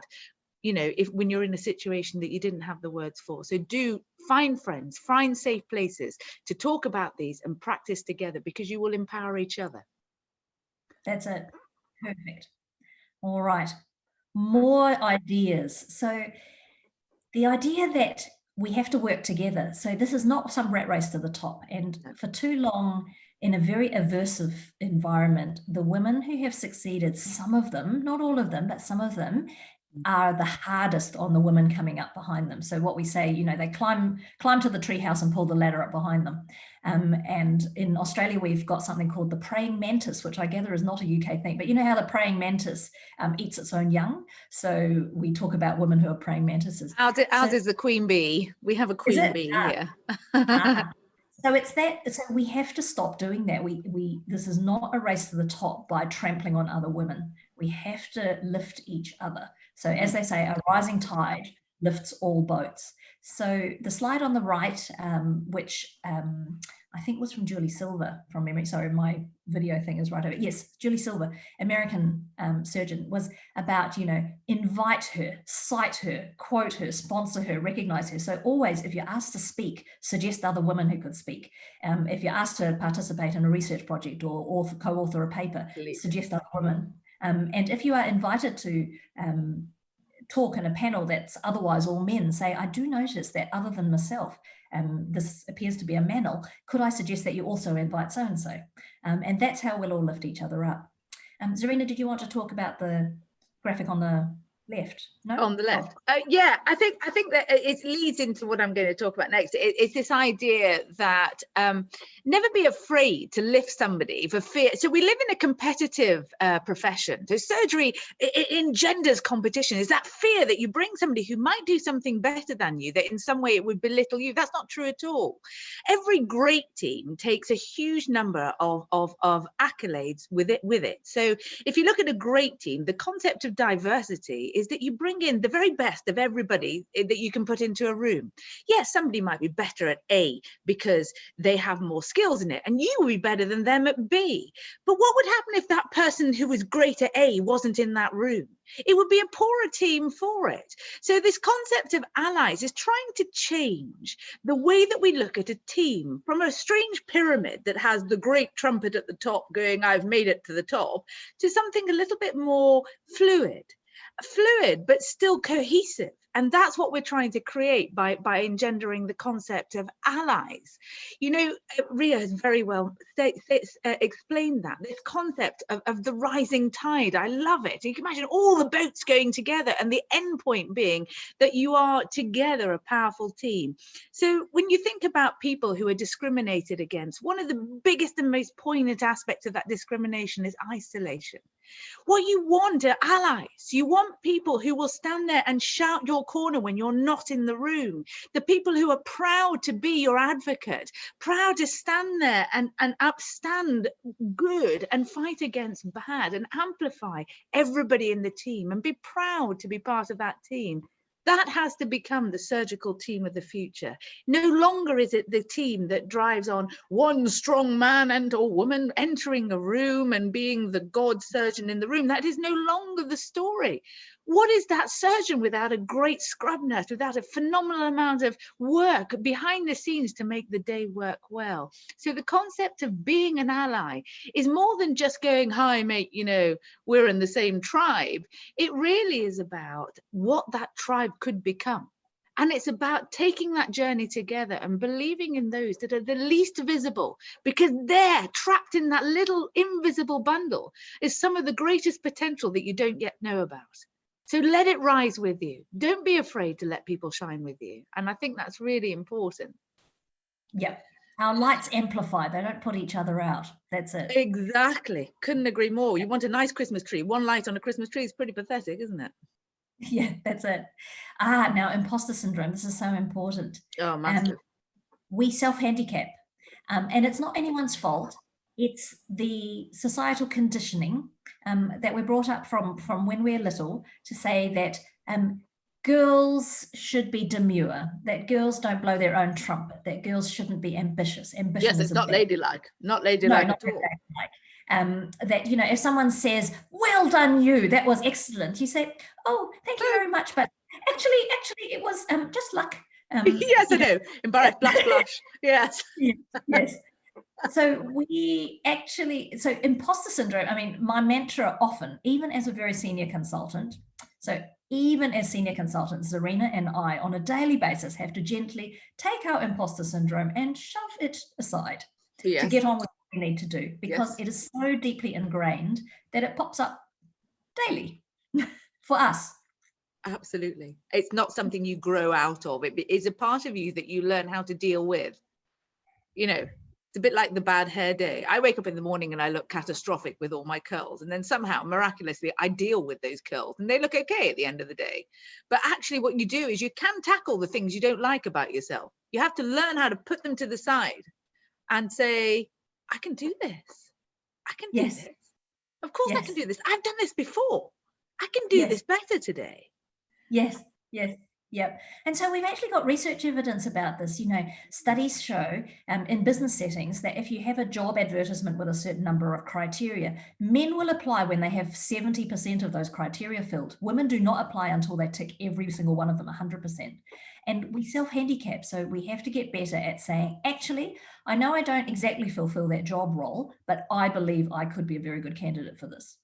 when you're in a situation that you didn't have the words for. So do find friends, find safe places to talk about these and practice together, because you will empower each other. That's it. Perfect. All right. More ideas. So the idea that we have to work together. So this is not some rat race to the top. And for too long, in a very aversive environment, the women who have succeeded, some of them, not all of them, but some of them, are the hardest on the women coming up behind them. So what we say, they climb to the treehouse and pull the ladder up behind them. And in Australia, we've got something called the praying mantis, which I gather is not a UK thing, but you know how the praying mantis eats its own young? So we talk about women who are praying mantises. Ours is the queen bee. We have a queen bee here. So it's that. So we have to stop doing that. This is not a race to the top by trampling on other women. We have to lift each other. So as they say, a rising tide lifts all boats. So the slide on the right, which I think it was from Julie Silver from memory. Sorry, my video thing is right over. Yes, Julie Silver, American surgeon, was about, invite her, cite her, quote her, sponsor her, recognize her. So always, if you're asked to speak, suggest other women who could speak. If you're asked to participate in a research project or co-author a paper, suggest other women. And if you are invited to talk in a panel that's otherwise all men, say, I do notice that other than myself, this appears to be a manel. Could I suggest that you also invite so-and-so? And that's how we'll all lift each other up. Zarina, did you want to talk about the graphic on the left? No? On the left. Yeah, I think that it leads into what I'm going to talk about next. It's this idea that never be afraid to lift somebody for fear. So we live in a competitive profession. So surgery engenders competition. Is that fear that you bring somebody who might do something better than you, that in some way it would belittle you? That's not true at all. Every great team takes a huge number of accolades with it. So if you look at a great team, the concept of diversity is that you bring in the very best of everybody that you can put into a room. Yes, somebody might be better at A because they have more skills in it, and you will be better than them at B. But what would happen if that person who was great at A wasn't in that room? It would be a poorer team for it. So this concept of allies is trying to change the way that we look at a team from a strange pyramid that has the great trumpet at the top going, I've made it to the top, to something a little bit more fluid, but still cohesive. And that's what we're trying to create by engendering the concept of allies. Rhea has very well explained that, this concept of the rising tide. I love it. You can imagine all the boats going together and the end point being that you are together a powerful team. So when you think about people who are discriminated against, one of the biggest and most poignant aspects of that discrimination is isolation. What you want are allies. You want people who will stand there and shout your corner when you're not in the room. The people who are proud to be your advocate, proud to stand there and upstand good and fight against bad and amplify everybody in the team and be proud to be part of that team. That has to become the surgical team of the future. No longer is it the team that drives on one strong man and or woman entering a room and being the god surgeon in the room. That is no longer the story. What is that surgeon without a great scrub nurse, without a phenomenal amount of work behind the scenes to make the day work well? So the concept of being an ally is more than just going, hi mate, we're in the same tribe. It really is about what that tribe could become. And it's about taking that journey together and believing in those that are the least visible, because they're trapped in that little invisible bundle is some of the greatest potential that you don't yet know about. So let it rise with you. Don't be afraid to let people shine with you. And I think that's really important. Yeah. Our lights amplify. They don't put each other out. That's it. Exactly. Couldn't agree more. You want a nice Christmas tree. One light on a Christmas tree is pretty pathetic, isn't it? Yeah, that's it. Now imposter syndrome. This is so important. Oh, massive. We self-handicap. And it's not anyone's fault. It's the societal conditioning that we're brought up from when we're little to say that girls should be demure, that girls don't blow their own trumpet, that girls shouldn't be ambitious. Ambition yes, it's not ladylike. Not ladylike at all. That, if someone says, well done you, that was excellent, you say, oh, thank you very much, but actually it was just luck. Yes, I know. Embarrassed, blush. Yes. Yes. So imposter syndrome, I mean, my mantra often, even as a very senior consultant, Zarina and I on a daily basis have to gently take our imposter syndrome and shove it aside to get on with what we need to do, because it is so deeply ingrained that it pops up daily for us. Absolutely. It's not something you grow out of. It is a part of you that you learn how to deal with. It's a bit like the bad hair day. I wake up in the morning and I look catastrophic with all my curls, and then somehow miraculously I deal with those curls and they look okay at the end of the day. But actually what you do is you can tackle the things you don't like about yourself. You have to learn how to put them to the side and say, I can do this. I can do this. Of course I can do this. I've done this before. I can do this better today. Yes. Yep. And so we've actually got research evidence about this. Studies show in business settings that if you have a job advertisement with a certain number of criteria, men will apply when they have 70% of those criteria filled. Women do not apply until they tick every single one of them 100%. And we self-handicap. So we have to get better at saying, actually, I know I don't exactly fulfill that job role, but I believe I could be a very good candidate for this.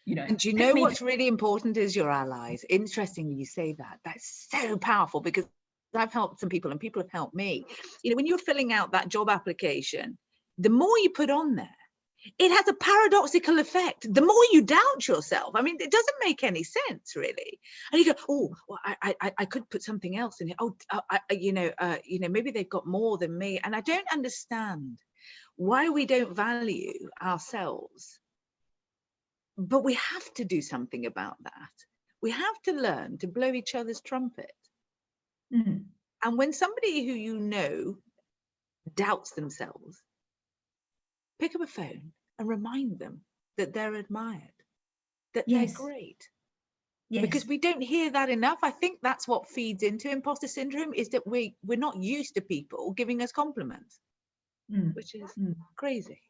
And do you pick know me. what's really important is your allies. Interestingly, you say that. That's so powerful, because I've helped some people and people have helped me. When you're filling out that job application, the more you put on there, it has a paradoxical effect. The more you doubt yourself. I mean, it doesn't make any sense, really. And you go, oh, well, I could put something else in here. Oh, maybe they've got more than me. And I don't understand why we don't value ourselves. But we have to do something about that. We have to learn to blow each other's trumpet. Mm. And when somebody who doubts themselves, pick up a phone and remind them that they're admired, that Yes. they're great. Yes. Because we don't hear that enough. I think that's what feeds into imposter syndrome, is that we're not used to people giving us compliments, which is crazy.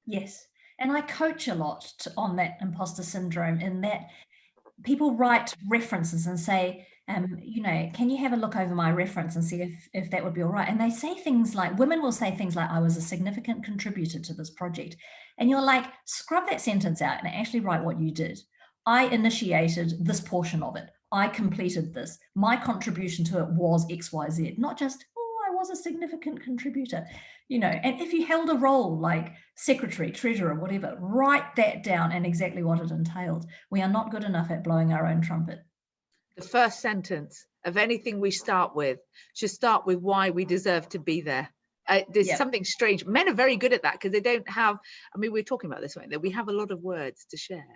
Yes. And I coach a lot on that imposter syndrome, in that people write references and say, can you have a look over my reference and see if that would be all right? And they say things like, women will say things like, I was a significant contributor to this project. And you're like, scrub that sentence out and actually write what you did. I initiated this portion of it. I completed this. My contribution to it was XYZ, not just, I was a significant contributor. And if you held a role like secretary, treasurer, whatever, write that down and exactly what it entailed. We are not good enough at blowing our own trumpet. The first sentence of anything we start with should start with why we deserve to be there. There's something strange. Men are very good at that, because they don't have, we're talking about this, that we have a lot of words to share.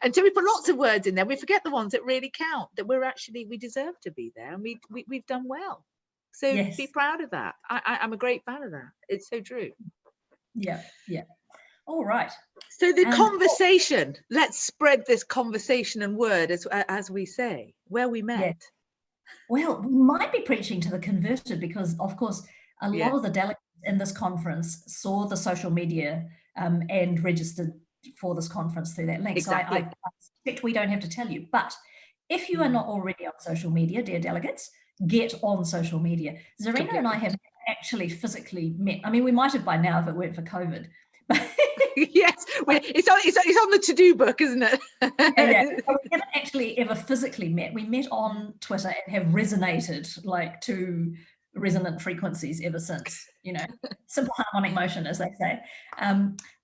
And so we put lots of words in there. We forget the ones that really count, that we deserve to be there, and we've done well. So be proud of that. I'm a great fan of that. It's so true. Yeah. All right. So the conversation, let's spread this conversation and word, as we say, where we met. Yeah. Well, we might be preaching to the converted, because, of course, a lot of the delegates in this conference saw the social media and registered for this conference through that link. Exactly. So I suspect we don't have to tell you. But if you are not already on social media, dear delegates, get on social media. Zarina and I have actually physically met. We might have by now if it weren't for COVID. Yes, it's on the to-do book, isn't it? Yeah. We haven't actually ever physically met. We met on Twitter and have resonated like two resonant frequencies ever since. Simple harmonic motion, as they say.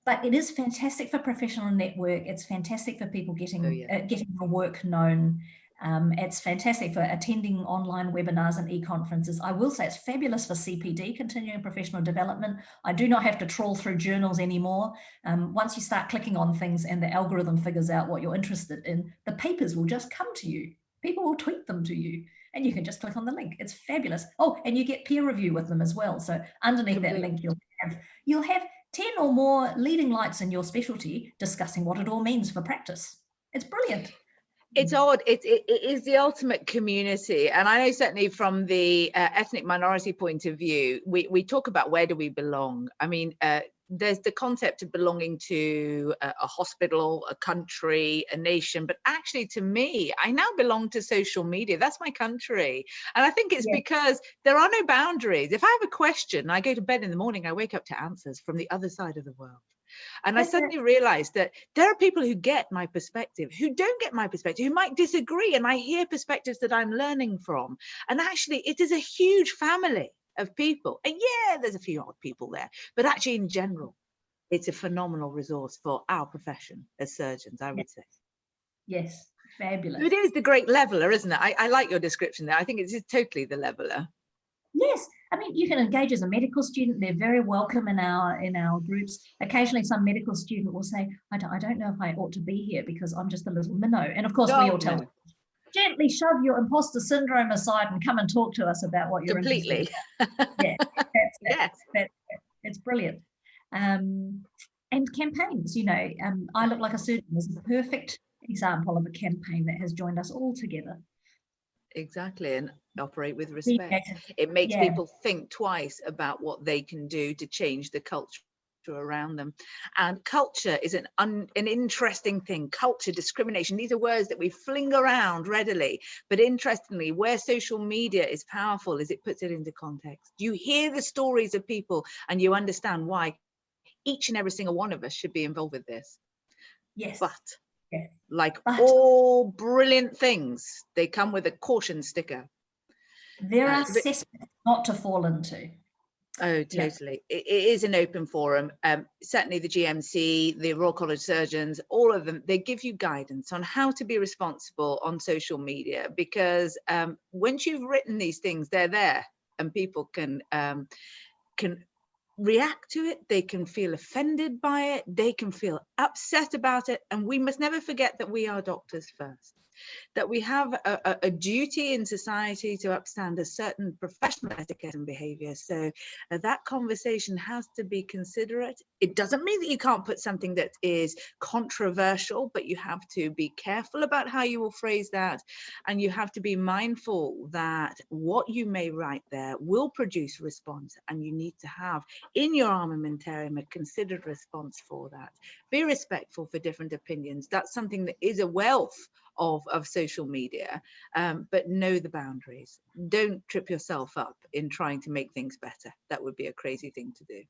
But it is fantastic for professional network. It's fantastic for people getting their work known. It's fantastic for attending online webinars and e-conferences. I will say it's fabulous for CPD, continuing professional development. I do not have to trawl through journals anymore. Once you start clicking on things and the algorithm figures out what you're interested in, the papers will just come to you. People will tweet them to you, and you can just click on the link. It's fabulous. Oh, and you get peer review with them as well. So underneath that link, you'll have 10 or more leading lights in your specialty discussing what it all means for practice. It's brilliant. It's odd. It is the ultimate community. And I know certainly from the ethnic minority point of view, we talk about where do we belong. There's the concept of belonging to a hospital, a country, a nation. But actually, to me, I now belong to social media. That's my country. And I think it's because there are no boundaries. If I have a question, I go to bed in the morning, I wake up to answers from the other side of the world. And I suddenly realized that there are people who get my perspective, who don't get my perspective, who might disagree. And I hear perspectives that I'm learning from. And actually, it is a huge family of people. And there's a few odd people there. But actually, in general, it's a phenomenal resource for our profession as surgeons, I would say. Yes, fabulous. It is the great leveler, isn't it? I like your description there. I think it's totally the leveler. Yes, you can engage as a medical student. They're very welcome in our groups. Occasionally, some medical student will say, "I don't know if I ought to be here because I'm just a little minnow." And of course, we all tell them, gently shove your imposter syndrome aside and come and talk to us about what you're interested in. It's brilliant. And campaigns. I Look Like a Surgeon is a perfect example of a campaign that has joined us all together. Exactly, and operate with respect. Mediated. It makes Yeah. people think twice about what they can do to change the culture around them. And culture is an interesting thing. Culture, discrimination, these are words that we fling around readily, but interestingly, where social media is powerful is it puts it into context. You hear the stories of people and you understand why each and every single one of us should be involved with this. Yes. But Yes. like But all brilliant things, they come with a caution sticker. there are cesspits not to fall into. Oh, totally. Yeah. It is an open forum. Certainly the GMC, the Royal College of Surgeons, all of them, they give you guidance on how to be responsible on social media, because once you've written these things, they're there and people can react to it. They can feel offended by it. They can feel upset about it. And we must never forget that we are doctors first, that we have a duty in society to upstand a certain professional etiquette and behavior. So that conversation has to be considerate. It doesn't mean that you can't put something that is controversial, but you have to be careful about how you will phrase that. And you have to be mindful that what you may write there will produce response, and you need to have in your armamentarium a considered response for that. Be respectful for different opinions. That's something that is a wealth of social media, but know the boundaries. Don't trip yourself up in trying to make things better. That would be a crazy thing to do.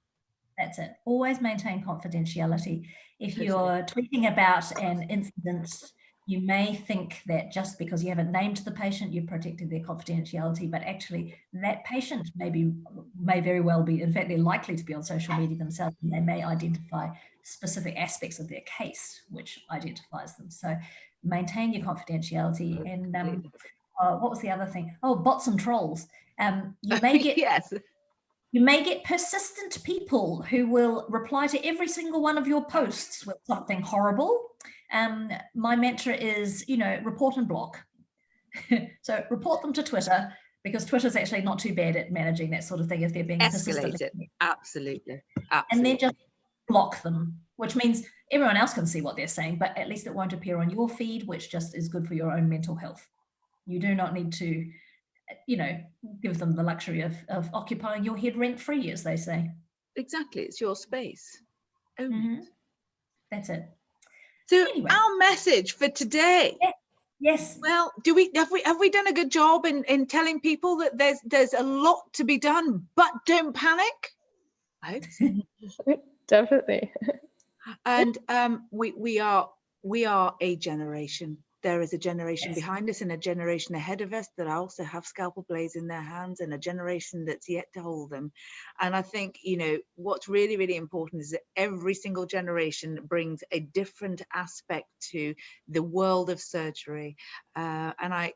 That's it. Always maintain confidentiality. If Totally. you're tweeting about an incident, you may think that just because you haven't named the patient, you've protected their confidentiality, but actually that patient may very well be, in fact, they're likely to be on social media themselves, and they may identify specific aspects of their case, which identifies them. So maintain your confidentiality. And what was the other thing? Oh, bots and trolls. You may get yes. You may get persistent people who will reply to every single one of your posts with something horrible. My mantra is, report and block. So report them to Twitter, because Twitter's actually not too bad at managing that sort of thing if they're being persistent. Escalate it. Absolutely. And then just block them, which means everyone else can see what they're saying, but at least it won't appear on your feed, which just is good for your own mental health. You do not need to give them the luxury of occupying your head rent-free, as they say. Exactly. It's your space. Own it. That's it. So anyway, our message for today. Yes. Well, have we done a good job in telling people that there's a lot to be done, but don't panic? I hope so. Definitely. And we are a generation. There is a generation behind us and a generation ahead of us that also have scalpel blades in their hands, and a generation that's yet to hold them. And I think, what's really, really important is that every single generation brings a different aspect to the world of surgery. And I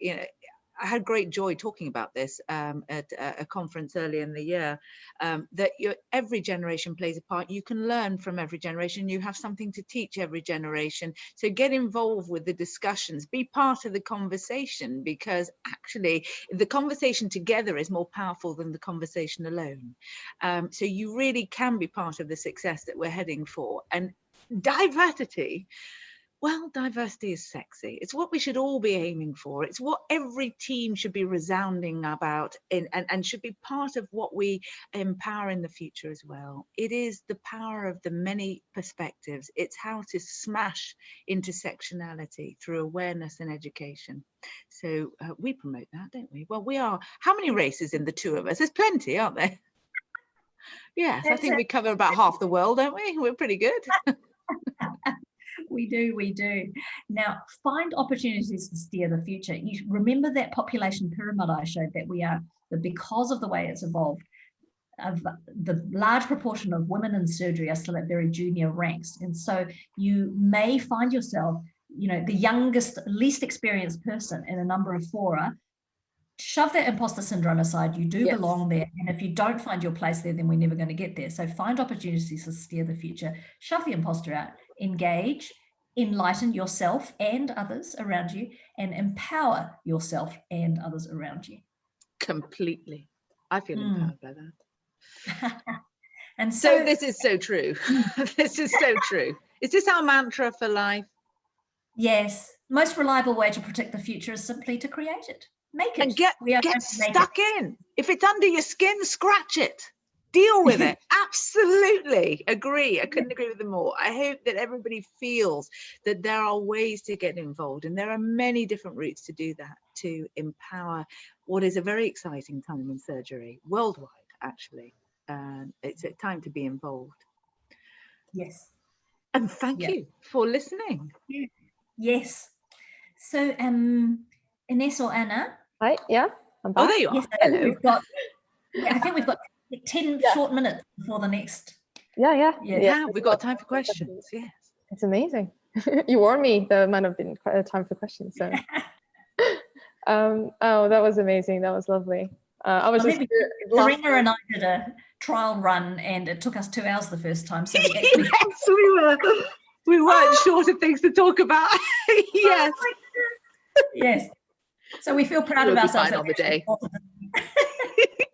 had great joy talking about this at a conference earlier in the year, that every generation plays a part. You can learn from every generation. You have something to teach every generation. So get involved with the discussions, be part of the conversation, because actually the conversation together is more powerful than the conversation alone. So you really can be part of the success that we're heading for. And diversity. Well, diversity is sexy. It's what we should all be aiming for. It's what every team should be resounding about and should be part of what we empower in the future as well. It is the power of the many perspectives. It's how to smash intersectionality through awareness and education. So we promote that, don't we? Well, we are. How many races in the two of us? There's plenty, aren't there? Yes, I think we cover about half the world, don't we? We're pretty good. We do. Now, find opportunities to steer the future. You remember that population pyramid I showed, that because of the way it's evolved, the large proportion of women in surgery are still at very junior ranks. And so you may find yourself, the youngest, least experienced person in a number of fora. Shove that imposter syndrome aside. You do belong there. And if you don't find your place there, then we're never going to get there. So find opportunities to steer the future. Shove the imposter out. Engage, enlighten yourself and others around you, and empower yourself and others around you. Completely. I feel empowered by that. And so this is so true. This is so true. Is this our mantra for life? Yes. Most reliable way to predict the future is simply to create it. Make it. And get We are going to make stuck in. If it's under your skin, scratch it. Deal with it. Absolutely agree. I couldn't agree with them more. I hope that everybody feels that there are ways to get involved, and there are many different routes to do that, to empower what is a very exciting time in surgery worldwide, actually. It's a time to be involved. Yes. And thank you for listening. Yes. So, Ines or Anna? Hi, yeah, I'm back. Oh, there you are. Yes, Hello. we've got, I think we've got 10 short minutes before the next. Yeah, we've got time for questions. Yes. It's amazing. You warned me there might have been quite a time for questions. So, oh, that was amazing. That was lovely. I was just Zarina and I did a trial run, and it took us 2 hours the first time. So we actually Yes, we weren't short of things to talk about. Yes. Yes. So we feel proud We'll of be ourselves. fine on the day.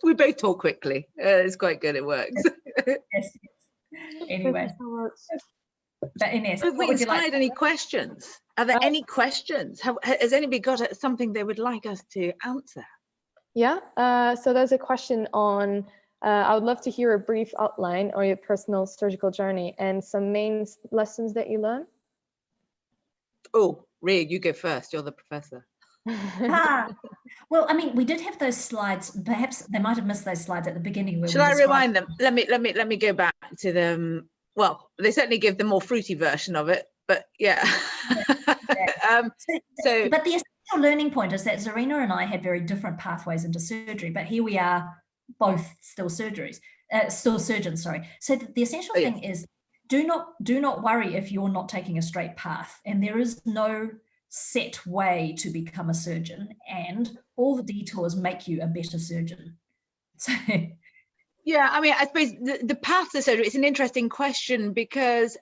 We both talk quickly. It's quite good. It works. Yes. Anyway. Thank you so much. But Ines, Have what we would you like? inspired any questions? Are there any questions? Has anybody got something they would like us to answer? Yeah, so there's a question on, I would love to hear a brief outline of your personal surgical journey and some main lessons that you learned. Oh, Rhea, you go first. You're the professor. Well, I mean, we did have those slides. Perhaps they might have missed those slides at the beginning. Shall I rewind them? Let me go back to them. Well, they certainly give the more fruity version of it, but yeah. But the essential learning point is that Zarina and I had very different pathways into surgery, but here we are, both still surgeons. Sorry. So the essential thing is, do not worry if you're not taking a straight path, and there is no set way to become a surgeon, and all the detours make you a better surgeon. So yeah, I mean, I suppose the path to surgery is an interesting question because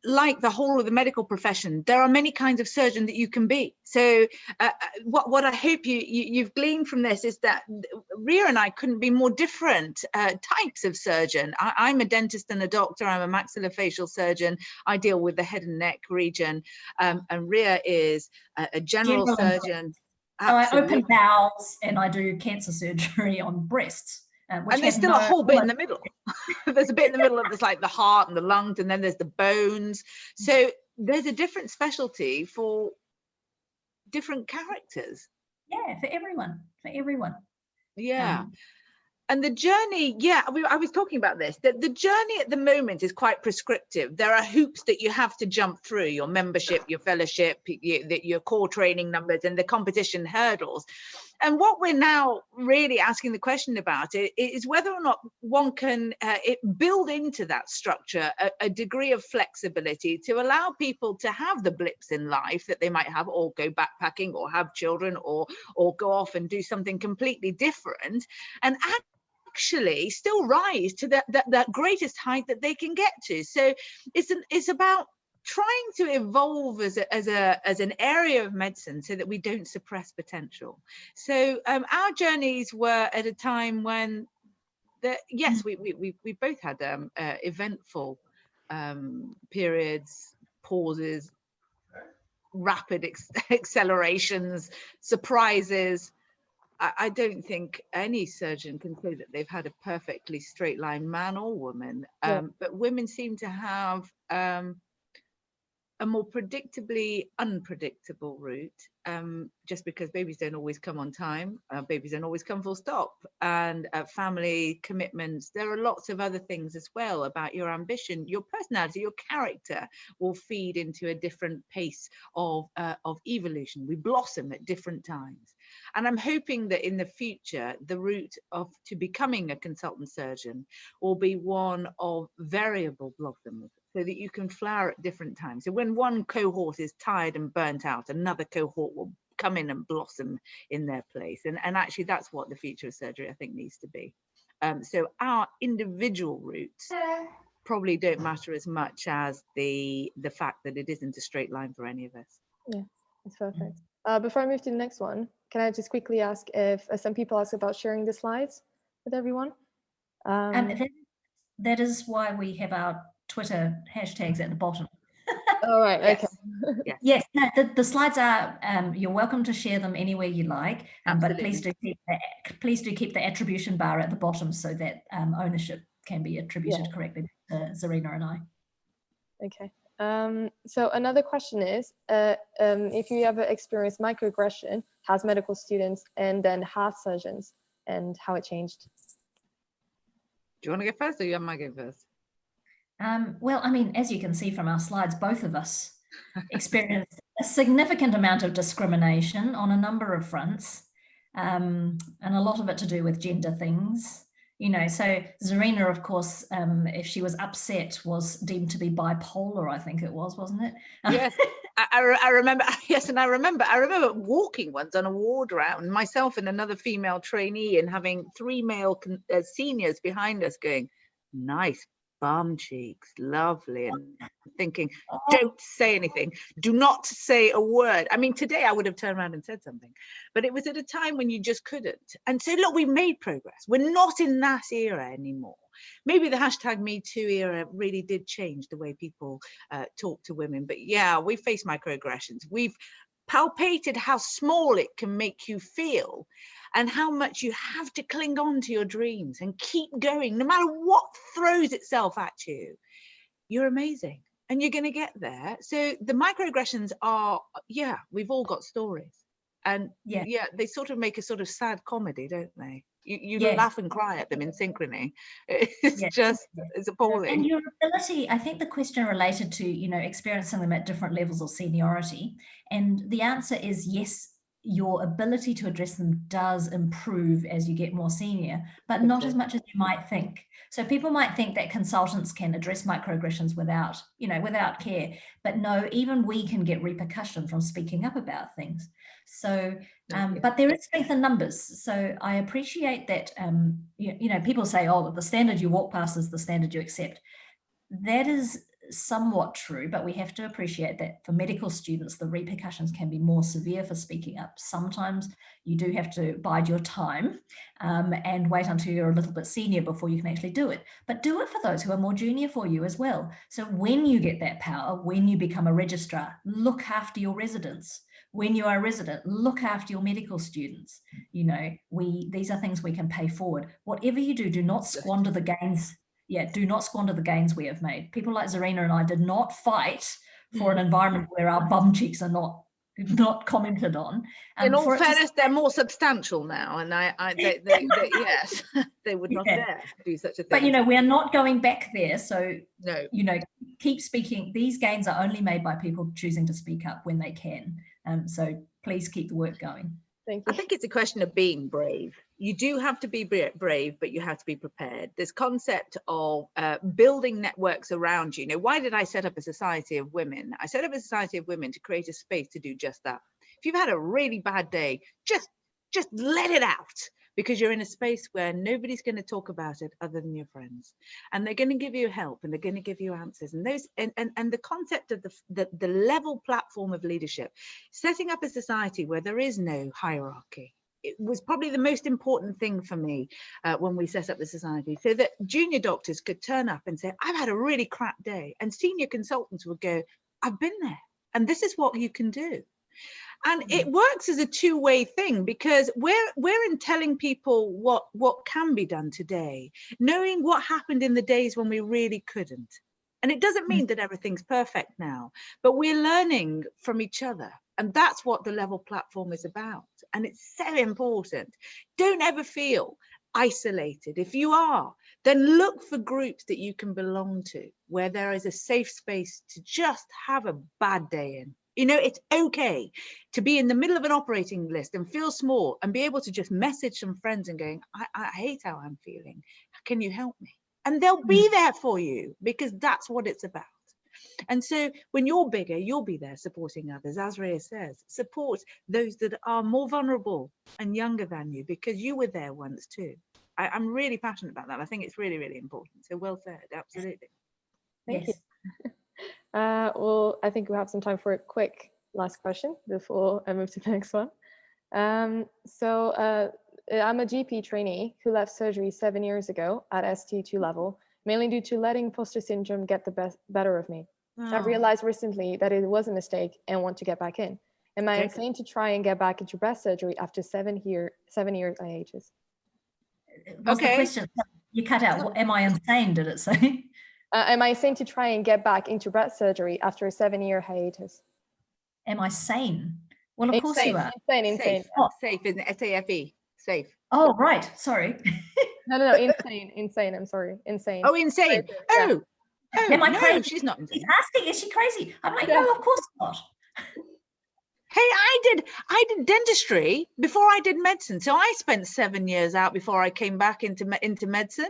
like the whole of the medical profession, there are many kinds of surgeon that you can be. So what I hope you've gleaned from this is that Rhea and I couldn't be more different types of surgeon. I'm a dentist and a doctor. I'm a maxillofacial surgeon. I deal with the head and neck region. And Rhea is a general surgeon. So I open bowels and I do cancer surgery on breasts. And there's still a whole bit in the middle. There's a bit in the middle of this, like the heart and the lungs, and then there's the bones. So there's a different specialty for different characters. Yeah, for everyone. Yeah. And the journey, I was talking about this, that the journey at the moment is quite prescriptive. There are hoops that you have to jump through, your membership, your fellowship, your core training numbers, and the competition hurdles. And what we're now really asking the question about is whether or not one can build into that structure a degree of flexibility to allow people to have the blips in life that they might have, or go backpacking, or have children, or go off and do something completely different, and actually still rise to that greatest height that they can get to. So it's about trying to evolve as an area of medicine so that we don't suppress potential. So our journeys were at a time when we both had eventful periods, pauses, rapid accelerations, surprises. I don't think any surgeon can say that they've had a perfectly straight line, man or woman, but women seem to have a more predictably unpredictable route, just because babies don't always come on time, babies don't always come full stop, and family commitments. There are lots of other things as well about your ambition, your personality, your character will feed into a different pace of evolution. We blossom at different times. And I'm hoping that in the future, the route to becoming a consultant surgeon will be one of variable blossoms, so that you can flower at different times. So when one cohort is tired and burnt out, another cohort will come in and blossom in their place. And actually, that's what the future of surgery, I think, needs to be. So our individual routes probably don't matter as much as the fact that it isn't a straight line for any of us. Yeah, that's perfect. Before I move to the next one, can I just quickly ask if some people ask about sharing the slides with everyone? That is why we have our Twitter hashtags at the bottom. All right. Yes. Okay. Yes. Yes, no, the slides are, you're welcome to share them anywhere you like, but please do keep the attribution bar at the bottom so that ownership can be attributed correctly to Zarina and I. Okay. So another question is, if you ever experienced microaggression as medical students and then as surgeons, and how it changed. Do you want to go first, or you might go first? Well, I mean, as you can see from our slides, both of us experienced a significant amount of discrimination on a number of fronts, and a lot of it to do with gender things. You know, so Zarina, of course, if she was upset, was deemed to be bipolar, I think it was, wasn't it? Yes, I remember. Yes, and I remember walking once on a ward round, myself and another female trainee, and having 3 male seniors behind us going, "Nice bum cheeks, lovely," and thinking, don't say anything, do not say a word. I mean, today I would have turned around and said something, but it was at a time when you just couldn't. And so look, we've made progress. We're not in that era anymore. Maybe the #MeToo era really did change the way people talk to women, but yeah, we face microaggressions. We've palpated how small it can make you feel, and how much you have to cling on to your dreams and keep going no matter what throws itself at you. You're amazing and you're going to get there. So the microaggressions are, yeah, we've all got stories, and yeah, they sort of make a sort of sad comedy, don't they? You laugh and cry at them in synchrony. It's it's appalling. And your ability, I think the question related to, you know, experiencing them at different levels of seniority, and the answer is yes, your ability to address them does improve as you get more senior, but not as much as you might think. So people might think that consultants can address microaggressions without, you know, without care, but no, even we can get repercussion from speaking up about things. So, but there is strength in numbers. So I appreciate that, you know, people say, oh, the standard you walk past is the standard you accept. That is somewhat true, but we have to appreciate that for medical students, the repercussions can be more severe for speaking up. Sometimes you do have to bide your time and wait until you're a little bit senior before you can actually do it. But do it for those who are more junior for you as well. So when you get that power, when you become a registrar, look after your residents. When you are a resident, look after your medical students. You know, these are things we can pay forward. Whatever you do, do not squander the gains. Yeah, do not squander the gains we have made. People like Zarina and I did not fight for an environment where our bum cheeks are not commented on. In all fairness, they're more substantial now, and they yes, they would not dare do such a thing. But you know, we are not going back there. So no, you know, keep speaking. These gains are only made by people choosing to speak up when they can. So please keep the work going. Thank you. I think it's a question of being brave. You do have to be brave, but you have to be prepared. This concept of building networks around you. You know, why did I set up a society of women? I set up a society of women to create a space to do just that. If you've had a really bad day, just let it out, because you're in a space where nobody's going to talk about it other than your friends, and they're going to give you help, and they're going to give you answers. And those and the concept of the level platform of leadership, setting up a society where there is no hierarchy, it was probably the most important thing for me when we set up the society, so that junior doctors could turn up and say, I've had a really crap day, and senior consultants would go, I've been there, and this is what you can do. And it works as a two-way thing, because we're in telling people what can be done today, knowing what happened in the days when we really couldn't. And it doesn't mean that everything's perfect now, but we're learning from each other. And that's what the level platform is about. And it's so important. Don't ever feel isolated. If you are, then look for groups that you can belong to, where there is a safe space to just have a bad day in. You know, it's okay to be in the middle of an operating list and feel small and be able to just message some friends and going, I hate how I'm feeling. Can you help me? And they'll be there for you, because that's what it's about. And so when you're bigger, you'll be there supporting others. As Rhea says, support those that are more vulnerable and younger than you, because you were there once too. I'm really passionate about that. I think it's really, really important. So well said. Absolutely. Thank you. Well, I think we have some time for a quick last question before I move to the next one. So I'm a GP trainee who left surgery 7 years ago at ST2 level, mainly due to letting imposter syndrome get the better of me. So I realized recently that it was a mistake and want to get back in. Am I insane to try and get back into breast surgery after 7 years hiatus? Was the question, you cut out, what, am I insane, did it say? Am I insane to try and get back into breast surgery after a 7-year hiatus? Am I sane? Well, of course you are. Insane. Safe, Oh. safe, isn't it? SAFE, safe. Oh, right, sorry. No, insane, I'm sorry, insane. Oh, insane. Oh, Am I no, crazy? she's not insane. He's asking, is she crazy? I'm like, no, of course not. Hey, I did dentistry before I did medicine. So I spent 7 years out before I came back into medicine.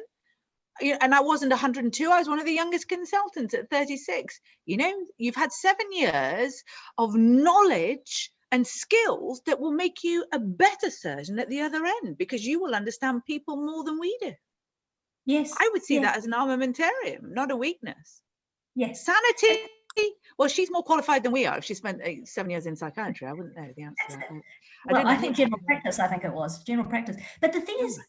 And I wasn't 102. I was one of the youngest consultants at 36. You know, you've had 7 years of knowledge and skills that will make you a better surgeon at the other end, because you will understand people more than we do. Yes. I would see that as an armamentarium, not a weakness. Yes. Sanity. Well, she's more qualified than we are. If she spent 7 years in psychiatry, I wouldn't know the answer to that. Well, I think general practice, I think it was general practice. But the thing is,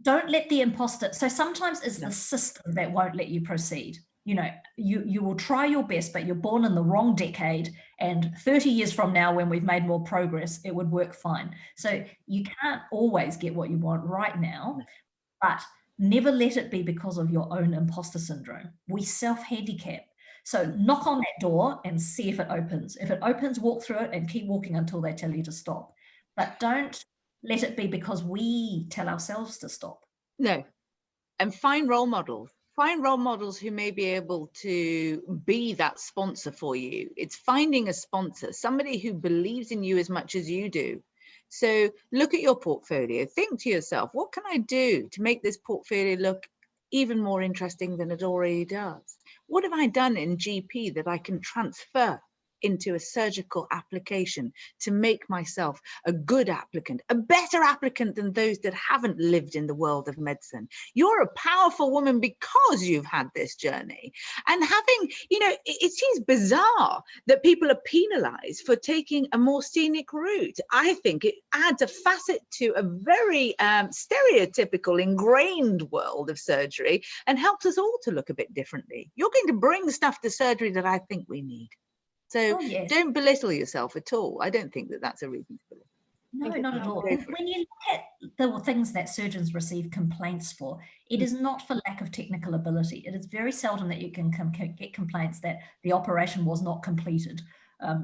don't let the imposter. So sometimes it's the system that won't let you proceed. You know, you will try your best, but you're born in the wrong decade. And 30 years from now, when we've made more progress, it would work fine. So you can't always get what you want right now, but never let it be because of your own imposter syndrome. We self-handicap. So knock on that door and see if it opens. If it opens, walk through it and keep walking until they tell you to stop. But don't let it be because we tell ourselves to stop. No. And find role models. Find role models who may be able to be that sponsor for you. It's finding a sponsor, somebody who believes in you as much as you do. So look at your portfolio. Think to yourself, what can I do to make this portfolio look even more interesting than it already does? What have I done in GP that I can transfer into a surgical application to make myself a good applicant, a better applicant than those that haven't lived in the world of medicine? You're a powerful woman because you've had this journey. And having, you know, it seems bizarre that people are penalized for taking a more scenic route. I think it adds a facet to a very stereotypical, ingrained world of surgery and helps us all to look a bit differently. You're going to bring stuff to surgery that I think we need. So don't belittle yourself at all. I don't think that that's a reason to belittle. No, not at all. When you look at the things that surgeons receive complaints for, it is not for lack of technical ability. It is very seldom that you can get complaints that the operation was not completed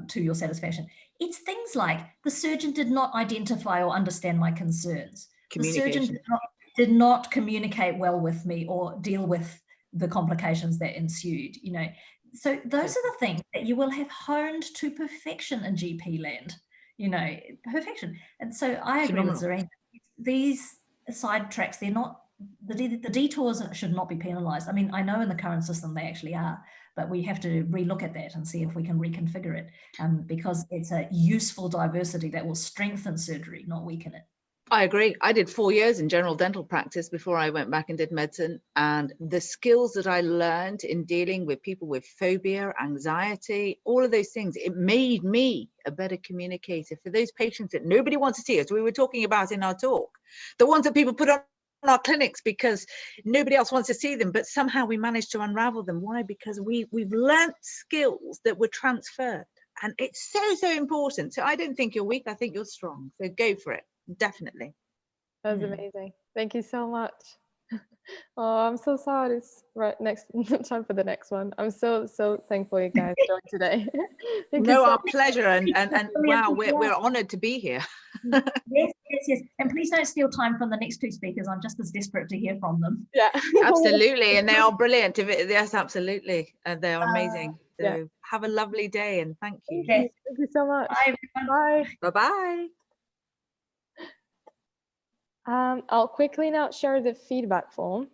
to your satisfaction. It's things like the surgeon did not identify or understand my concerns. The surgeon did not communicate well with me or deal with the complications that ensued, you know. So those are the things that you will have honed to perfection in GP land, you know, perfection. And so I agree with Zarina. These sidetracks, they're not, the detours should not be penalized. I mean, I know in the current system they actually are, but we have to relook at that and see if we can reconfigure it because it's a useful diversity that will strengthen surgery, not weaken it. I agree. I did 4 years in general dental practice before I went back and did medicine. And the skills that I learned in dealing with people with phobia, anxiety, all of those things, it made me a better communicator for those patients that nobody wants to see us. We were talking about in our talk, the ones that people put on our clinics because nobody else wants to see them, but somehow we managed to unravel them. Why? Because we've learnt skills that were transferred. And it's so important. So I don't think you're weak. I think you're strong. So go for it. Definitely. That was amazing. Thank you so much. Oh, I'm so sad. It's next time for the next one. I'm so thankful you guys joined today. No, our pleasure, and wow, we're honored to be here. Yes. And please don't steal time from the next two speakers. I'm just as desperate to hear from them. Yeah, absolutely, and they are brilliant. Yes, absolutely, they are amazing. So have a lovely day, and thank you. Thank you so much. Bye, everyone. Bye. Bye. I'll quickly now share the feedback form.